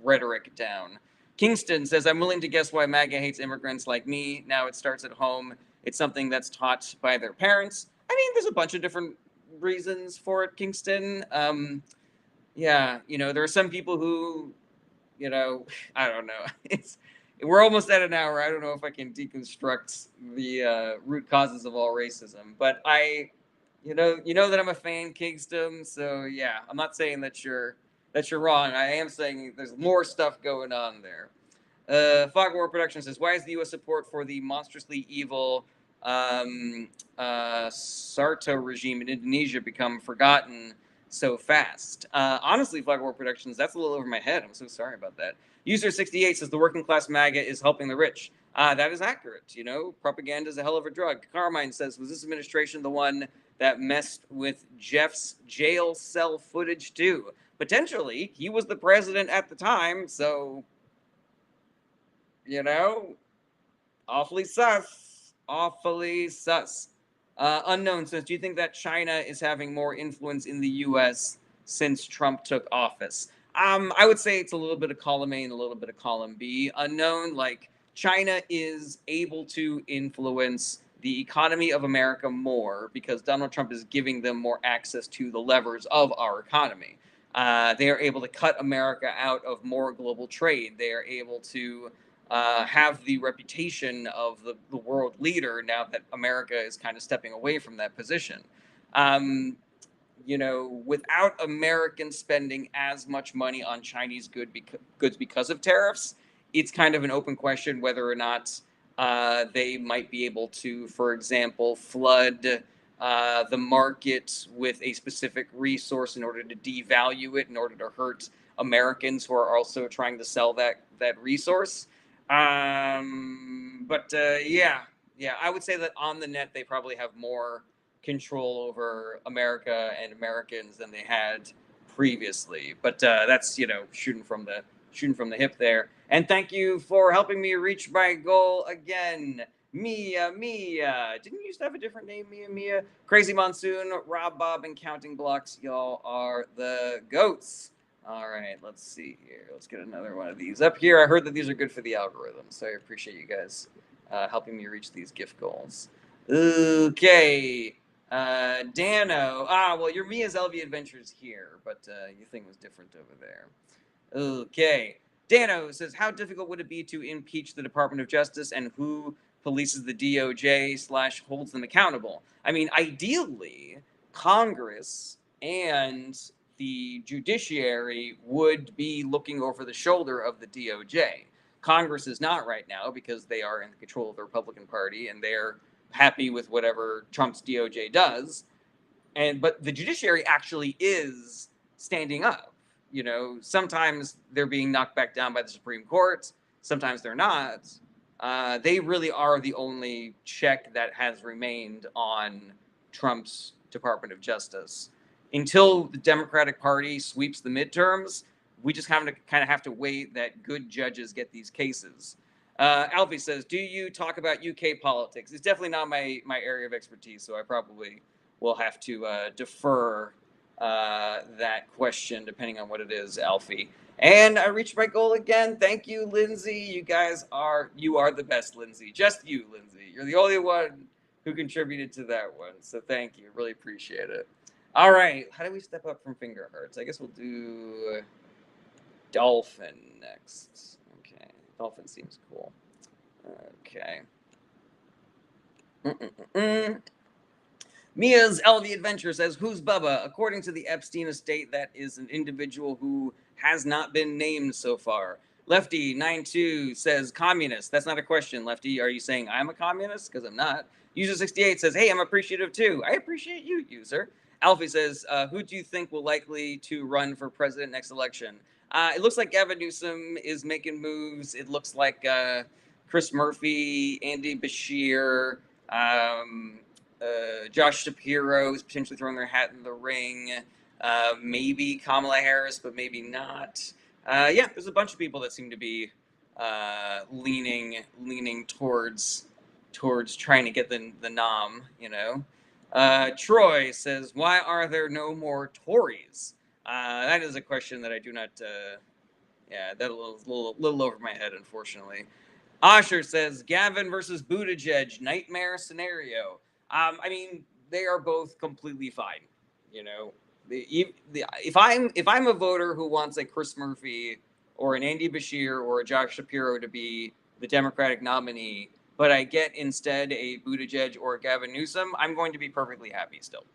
rhetoric down. Kingston says, I'm willing to guess why MAGA hates immigrants like me. Now it starts at home. It's something that's taught by their parents. I mean, there's a bunch of different reasons for it, Kingston. Yeah, there are some people who, I don't know. We're almost at an hour. I don't know if I can deconstruct the root causes of all racism, but you know that I'm a fan, Kingston. So yeah, I'm not saying that you're wrong. I am saying there's more stuff going on there. Fog War Productions says, why is the U.S. support for the monstrously evil Sarto regime in Indonesia become forgotten so fast? Honestly, Fog War Productions, that's a little over my head. I'm so sorry about that. User 68 says the working class MAGA is helping the rich. That is accurate. Propaganda is a hell of a drug. Carmine says, was this administration the one that messed with Jeff's jail cell footage too? Potentially. He was the president at the time, so, awfully sus. awfully sus. Unknown says, do you think that China is having more influence in the U.S. since Trump took office? I would say it's a little bit of column A and a little bit of column B. Unknown, like China is able to influence the economy of America more because Donald Trump is giving them more access to the levers of our economy. They are able to cut America out of more global trade. They are able to have the reputation of the world leader now that America is kind of stepping away from that position. Um, without Americans spending as much money on Chinese goods because of tariffs, it's kind of an open question whether or not they might be able to, for example, flood the market with a specific resource in order to devalue it, in order to hurt Americans who are also trying to sell that resource. Yeah, I would say that on the net they probably have more control over America and Americans than they had previously. But that's shooting from the hip there. And thank you for helping me reach my goal again. Mia, didn't you used to have a different name? Mia, Crazy Monsoon, Rob Bob, and Counting Blocks. Y'all are the goats. All right, let's see here. Let's get another one of these up here. I heard that these are good for the algorithm, so I appreciate you guys helping me reach these gift goals. Okay. Dano. Well, your Mia's LV Adventures here, but your thing was different over there. Okay. Dano says, how difficult would it be to impeach the Department of Justice, and who polices the DOJ / holds them accountable? I mean, ideally, Congress and the judiciary would be looking over the shoulder of the DOJ. Congress is not right now because they are in control of the Republican Party and they're happy with whatever Trump's DOJ does. But the judiciary actually is standing up. Sometimes they're being knocked back down by the Supreme Court. Sometimes they're not. They really are the only check that has remained on Trump's Department of Justice. Until the Democratic Party sweeps the midterms, we just kind of have to wait that good judges get these cases. Alfie says, do you talk about UK politics? It's definitely not my area of expertise, so I probably will have to defer that question depending on what it is, Alfie. And I reached my goal again. Thank you, Lindsay. You are the best, Lindsay. Just you, Lindsay. You're the only one who contributed to that one. So thank you. Really appreciate it. All right. How do we step up from finger hearts? I guess we'll do Dolphin next. Okay. Dolphin seems cool. Okay. Mia's LV Adventure says, who's Bubba? According to the Epstein estate, that is an individual who has not been named so far. Lefty92 says, communist. That's not a question, Lefty. Are you saying I'm a communist? Because I'm not. User68 says, hey, I'm appreciative too. I appreciate you, user. Alfie says, who do you think will likely to run for president next election? It looks like Gavin Newsom is making moves. It looks like Chris Murphy, Andy Bashir, Josh Shapiro is potentially throwing their hat in the ring. Maybe Kamala Harris, but maybe not. There's a bunch of people that seem to be leaning towards trying to get the nom. Troy says, why are there no more Tories? That is a question that I do not. That was a little over my head, unfortunately. Osher says, Gavin versus Buttigieg, nightmare scenario. I mean, they are both completely fine. If I'm a voter who wants a Chris Murphy or an Andy Bashir or a Josh Shapiro to be the Democratic nominee, but I get instead a Buttigieg or a Gavin Newsom, I'm going to be perfectly happy still.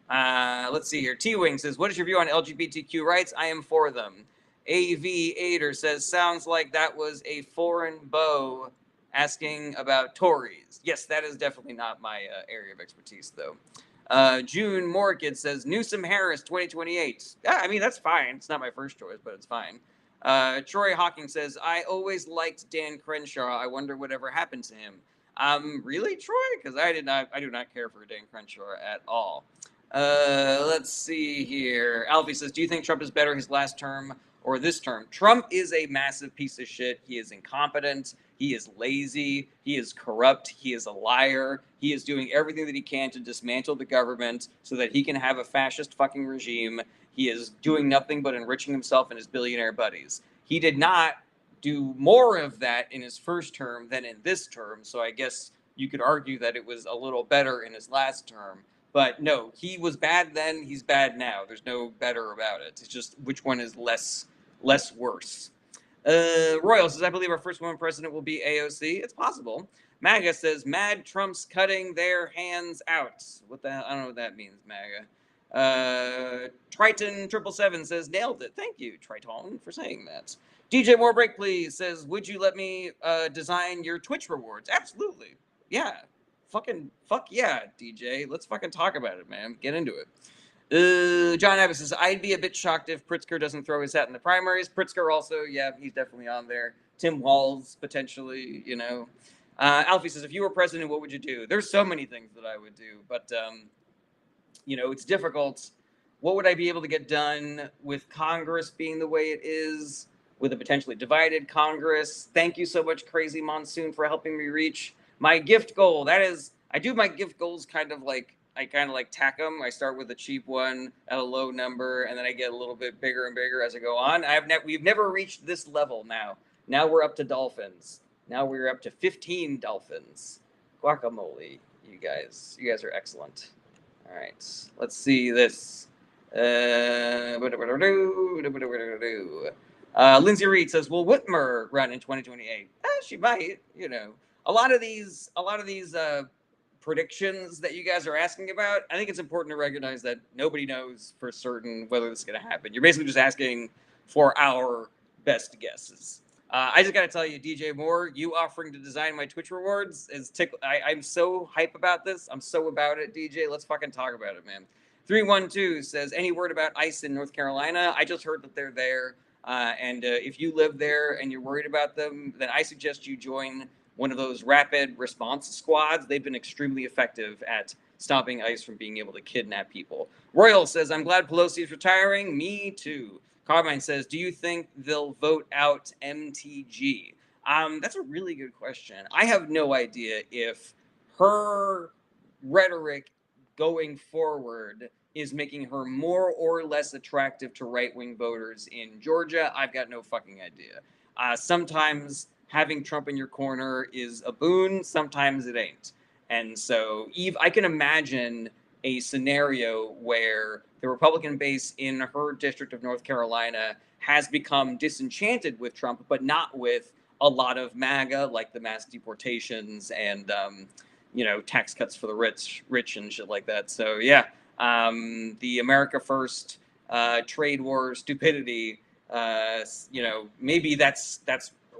Let's see here. T-Wing says, what is your view on LGBTQ rights? I am for them. AV8er says, sounds like that was a foreign beau asking about Tories. Yes, that is definitely not my area of expertise, though. June Morgan says, Newsom Harris 2028. Yeah, I mean, that's fine. It's not my first choice, but it's fine. Troy Hawking says, I always liked Dan Crenshaw. I wonder whatever happened to him. Really, Troy? Because I do not care for Dan Crenshaw at all. Let's see here. Alfie says, do you think Trump is better his last term or this term. Trump is a massive piece of shit. He is incompetent. He is lazy. He is corrupt. He is a liar. He is doing everything that he can to dismantle the government so that he can have a fascist fucking regime. He is doing nothing but enriching himself and his billionaire buddies. He did not do more of that in his first term than in this term, so I guess you could argue that it was a little better in his last term. But no, he was bad then, he's bad now. There's no better about it. It's just which one is less worse. Royal says, I believe our first woman president will be AOC. It's possible. MAGA says, Mad Trump's cutting their hands out. What the hell? I don't know what that means, MAGA. Triton777 says, nailed it. Thank you, Triton, for saying that. DJ More Break, please, says, would you let me design your Twitch rewards? Absolutely. Yeah. Fuck yeah, DJ. Let's fucking talk about it, man. Get into it. John Abbott says, I'd be a bit shocked if Pritzker doesn't throw his hat in the primaries. Pritzker also, yeah, he's definitely on there. Tim Walz, potentially, you know. Alfie says, if you were president, what would you do? There's so many things that I would do, but, you know, it's difficult. What would I be able to get done with Congress being the way it is, with a potentially divided Congress? Thank you so much, Crazy Monsoon, for helping me reach my gift goal. That is, I do my gift goals kind of like tack them. I start with a cheap one at a low number, and then I get a little bit bigger and bigger as I go on. We've never reached this level now. Now we're up to dolphins. Now we're up to 15 dolphins. Guacamole, you guys are excellent. All right, let's see this. Lindsay Reed says, will Whitmer run in 2028? She might, you know. A lot of these predictions that you guys are asking about, I think it's important to recognize that nobody knows for certain whether this is going to happen. You're basically just asking for our best guesses. I just got to tell you, DJ Moore, you offering to design my Twitch rewards is I'm so hype about this. I'm so about it, DJ. Let's fucking talk about it, man. 312 says, any word about ICE in North Carolina? I just heard that they're there. And if you live there and you're worried about them, then I suggest you join one of those rapid response squads. They've been extremely effective at stopping ICE from being able to kidnap people. Royal says, I'm glad Pelosi is retiring. Me too. Carmine says, do you think they'll vote out MTG? That's a really good question. I have no idea if her rhetoric going forward is making her more or less attractive to right-wing voters in Georgia. I've got no fucking idea. Sometimes having Trump in your corner is a boon, sometimes it ain't. And so I can imagine a scenario where the Republican base in her district of North Carolina has become disenchanted with Trump, but not with a lot of MAGA, like the mass deportations and, you know, tax cuts for the rich and shit like that. So, yeah, the America First trade war stupidity, you know, maybe that's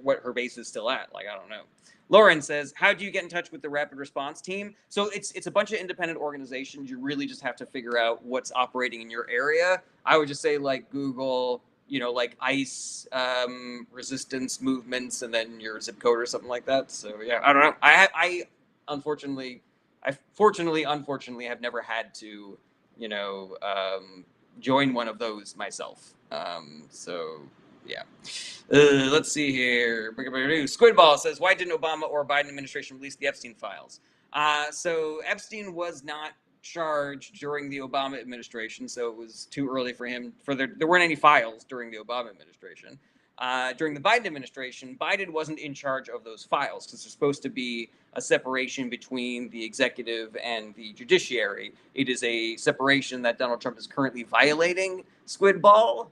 what her base is still at. Like, I don't know. Lauren says, how do you get in touch with the rapid response team? So it's a bunch of independent organizations. You really just have to figure out what's operating in your area. I would just say like Google, you know, like ICE resistance movements, and then your zip code or something like that. So yeah, I don't know. I unfortunately have never had to, you know, join one of those myself. So yeah. Let's see here. Squidball says, why didn't Obama or Biden administration release the Epstein files? So Epstein was not charged during the Obama administration, so it was too early for him. There weren't any files during the Obama administration. During the Biden administration, Biden wasn't in charge of those files because there's supposed to be a separation between the executive and the judiciary. It is a separation that Donald Trump is currently violating, Squidball.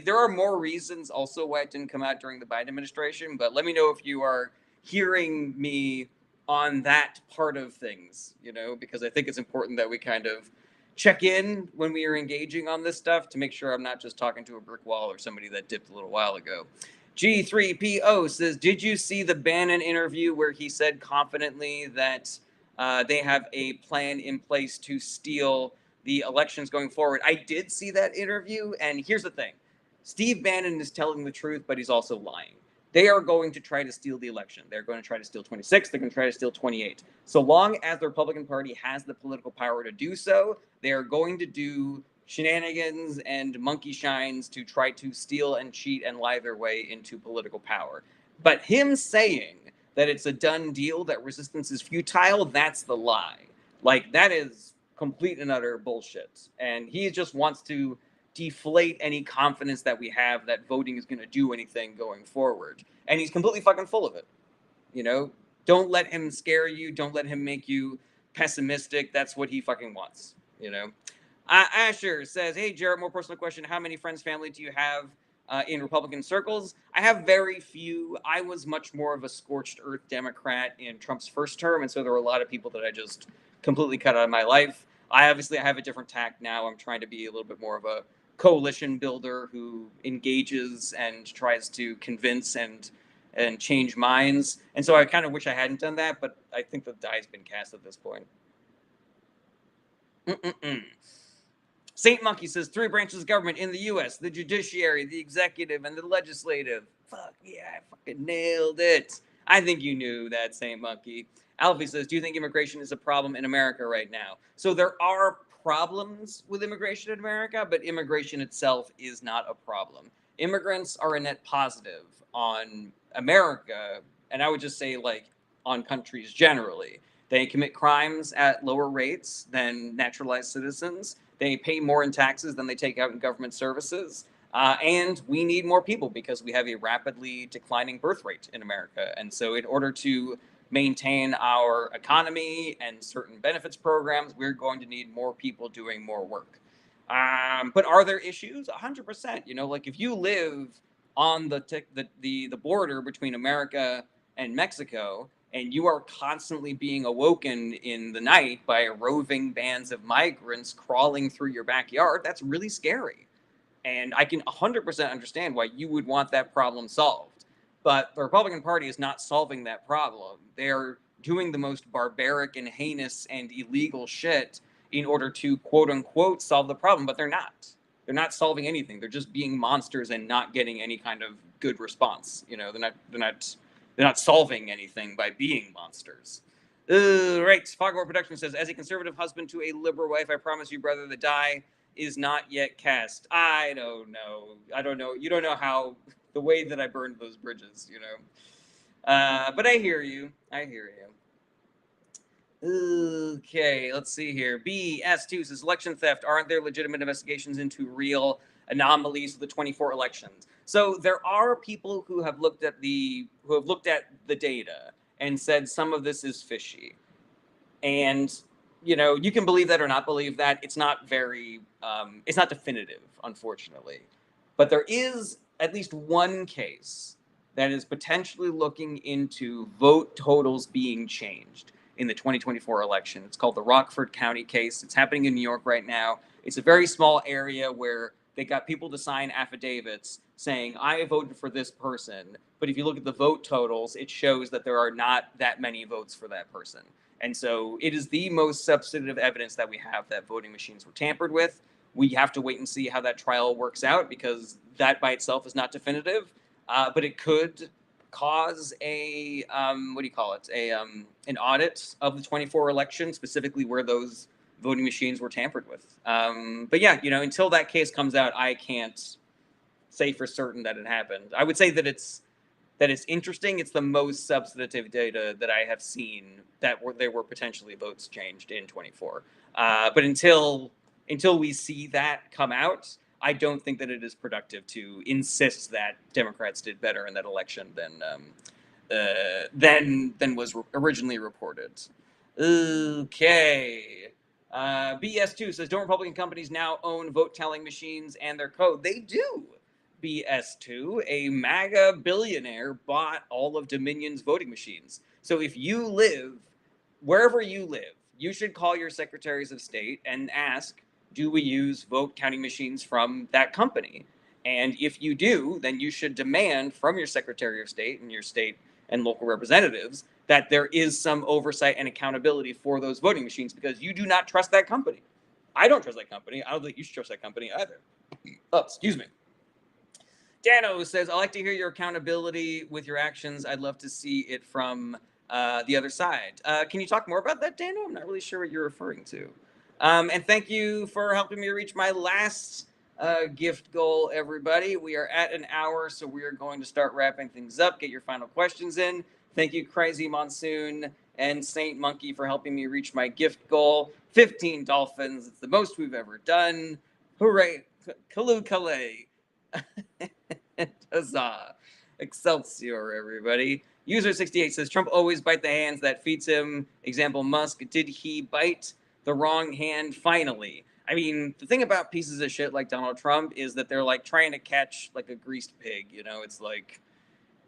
There are more reasons also why it didn't come out during the Biden administration, but let me know if you are hearing me on that part of things, you know, because I think it's important that we kind of check in when we are engaging on this stuff to make sure I'm not just talking to a brick wall or somebody that dipped a little while ago. G3PO says, did you see the Bannon interview where he said confidently that they have a plan in place to steal the elections going forward? I did see that interview, and here's the thing. Steve Bannon is telling the truth, but he's also lying. They are going to try to steal the election. They're going to try to steal 26. They're going to try to steal 28. So long as the Republican Party has the political power to do so, they are going to do shenanigans and monkey shines to try to steal and cheat and lie their way into political power. But him saying that it's a done deal, that resistance is futile, that's the lie. Like, that is complete and utter bullshit. And he just wants to deflate any confidence that we have that voting is going to do anything going forward. And he's completely fucking full of it. You know, don't let him scare you. Don't let him make you pessimistic. That's what he fucking wants. You know. Asher says, "Hey Jared, more personal question. How many friends, family do you have in Republican circles?" I have very few. I was much more of a scorched earth Democrat in Trump's first term, and so there were a lot of people that I just completely cut out of my life. I have a different tack now. I'm trying to be a little bit more of a coalition builder who engages and tries to convince and change minds. And so I kind of wish I hadn't done that, but I think the die's been cast at this point. Saint Monkey says 3 branches of government in the U.S.: the judiciary, the executive, and the legislative. Fuck yeah, I fucking nailed it. I think you knew that, Saint Monkey. Alfie says, do you think immigration is a problem in America right now? So there are problems with immigration in America, but immigration itself is not a problem. Immigrants are a net positive on America, and I would just say, like, on countries generally. They commit crimes at lower rates than naturalized citizens. They pay more in taxes than they take out in government services. And we need more people because we have a rapidly declining birth rate in America. And so, in order to maintain our economy and certain benefits programs, we're going to need more people doing more work. But are there issues? 100%. You know, like if you live on the border between America and Mexico, and you are constantly being awoken in the night by roving bands of migrants crawling through your backyard, that's really scary. And I can 100% understand why you would want that problem solved. But the Republican Party is not solving that problem. They're doing the most barbaric and heinous and illegal shit in order to quote unquote solve the problem, but they're not. They're not solving anything. They're just being monsters and not getting any kind of good response. You know, they're not solving anything by being monsters. Right. Foghorn Production says, as a conservative husband to a liberal wife, I promise you, brother, the die is not yet cast. I don't know. You don't know how the way that I burned those bridges, you know. But I hear you. Okay, let's see here. BS2 says election theft. Aren't there legitimate investigations into real anomalies of the 24 elections? So there are people who have looked at the data and said some of this is fishy. And you know, you can believe that or not believe that. It's not very it's not definitive, unfortunately. But there is at least one case that is potentially looking into vote totals being changed in the 2024 election. It's called the Rockford County case. It's happening in New York right now. It's a very small area where they got people to sign affidavits saying, I voted for this person. But if you look at the vote totals, it shows that there are not that many votes for that person. And so it is the most substantive evidence that we have that voting machines were tampered with. We have to wait and see how that trial works out because that by itself is not definitive. But it could cause a an audit of the 24 election, specifically where those voting machines were tampered with. But yeah, you know, until that case comes out, I can't say for certain that it happened. I would say that it's interesting. It's the most substantive data that I have seen that there were potentially votes changed in 24. But until we see that come out, I don't think that it is productive to insist that Democrats did better in that election than was originally reported. Okay. BS2 says, don't Republican companies now own vote tallying machines and their code? They do. BS2, a MAGA billionaire, bought all of Dominion's voting machines. So if you live wherever you live, you should call your secretaries of state and ask, do we use vote counting machines from that company? And if you do, then you should demand from your secretary of state and your state and local representatives that there is some oversight and accountability for those voting machines because you do not trust that company. I don't trust that company. I don't think you should trust that company either. Oh, excuse me. Dano says, I like to hear your accountability with your actions. I'd love to see it from the other side. Can you talk more about that, Dano? I'm not really sure what you're referring to. And thank you for helping me reach my last gift goal, everybody. We are at an hour, so we are going to start wrapping things up. Get your final questions in. Thank you, Crazy Monsoon and Saint Monkey, for helping me reach my gift goal. 15 dolphins. It's the most we've ever done. Hooray. Kalu Kalay. Huzzah. Excelsior, everybody. User 68 says Trump always bite the hands that feeds him. Example, Musk. Did he bite the wrong hand finally? I mean, the thing about pieces of shit like Donald Trump is that they're like trying to catch like a greased pig. You know, it's like,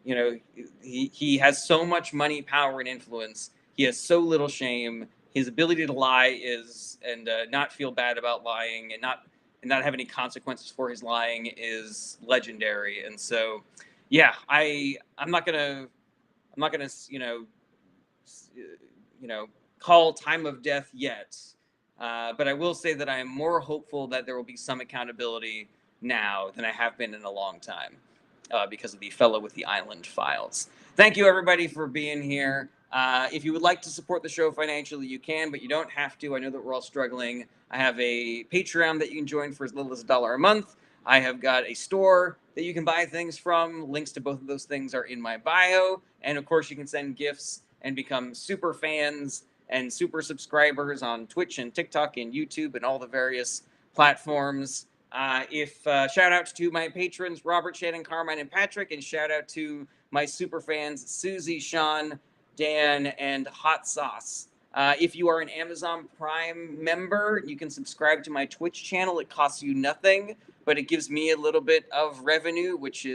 you know, he has so much money, power, and influence. He has so little shame. His ability to lie is and not feel bad about lying and not have any consequences for his lying is legendary. And so, yeah, I'm not gonna call time of death yet, but I will say that I am more hopeful that there will be some accountability now than I have been in a long time, because of the fellow with the island files. Thank you, everybody, for being here. If you would like to support the show financially, you can, but you don't have to. I know that we're all struggling. I have a Patreon that you can join for as little as $1 a month. I have got a store that you can buy things from. Links to both of those things are in my bio. And of course, you can send gifts and become super fans and super subscribers on Twitch and TikTok and YouTube and all the various platforms. Shout out to my patrons, Robert, Shannon, Carmine, and Patrick, and shout out to my super fans, Susie, Sean, Dan, and Hot Sauce. If you are an Amazon Prime member, you can subscribe to my Twitch channel. It costs you nothing, but it gives me a little bit of revenue, which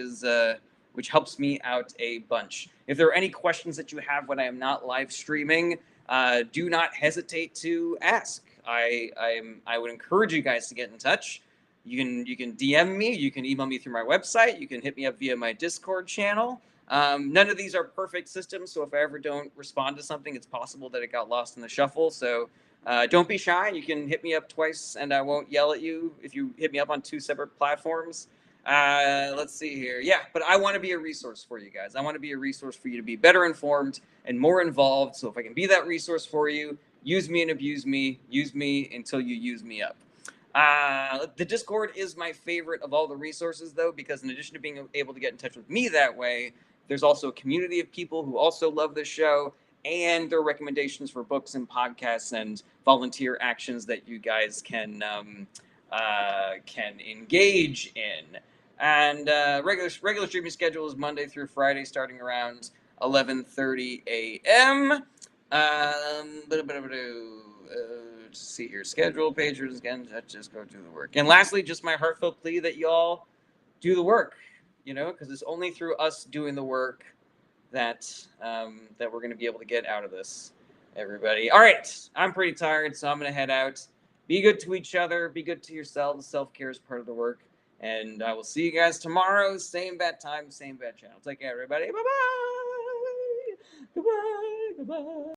helps me out a bunch. If there are any questions that you have when I am not live streaming, do not hesitate to ask. I would encourage you guys to get in touch. You can DM me. You can email me through my website. You can hit me up via my Discord channel. None of these are perfect systems, so if I ever don't respond to something, it's possible that it got lost in the shuffle. So don't be shy. You can hit me up twice, and I won't yell at you if you hit me up on 2 separate platforms. Let's see here. Yeah, but I want to be a resource for you guys. I want to be a resource for you to be better informed and more involved. So if I can be that resource for you, use me and abuse me. Use me until you use me up. The Discord is my favorite of all the resources, though, because in addition to being able to get in touch with me that way, there's also a community of people who also love this show, and there are recommendations for books and podcasts and volunteer actions that you guys can engage in. And regular streaming schedule is Monday through Friday, starting around 11:30 a.m. Let's see here, schedule pages again. Just go do the work. And lastly, just my heartfelt plea that y'all do the work. Because it's only through us doing the work that that we're going to be able to get out of this, everybody. All right, I'm pretty tired, so I'm going to head out. Be good to each other. Be good to yourselves. Self-care is part of the work. And I will see you guys tomorrow. Same bad time, same bad channel. Take care, everybody. Bye-bye. Goodbye. Goodbye.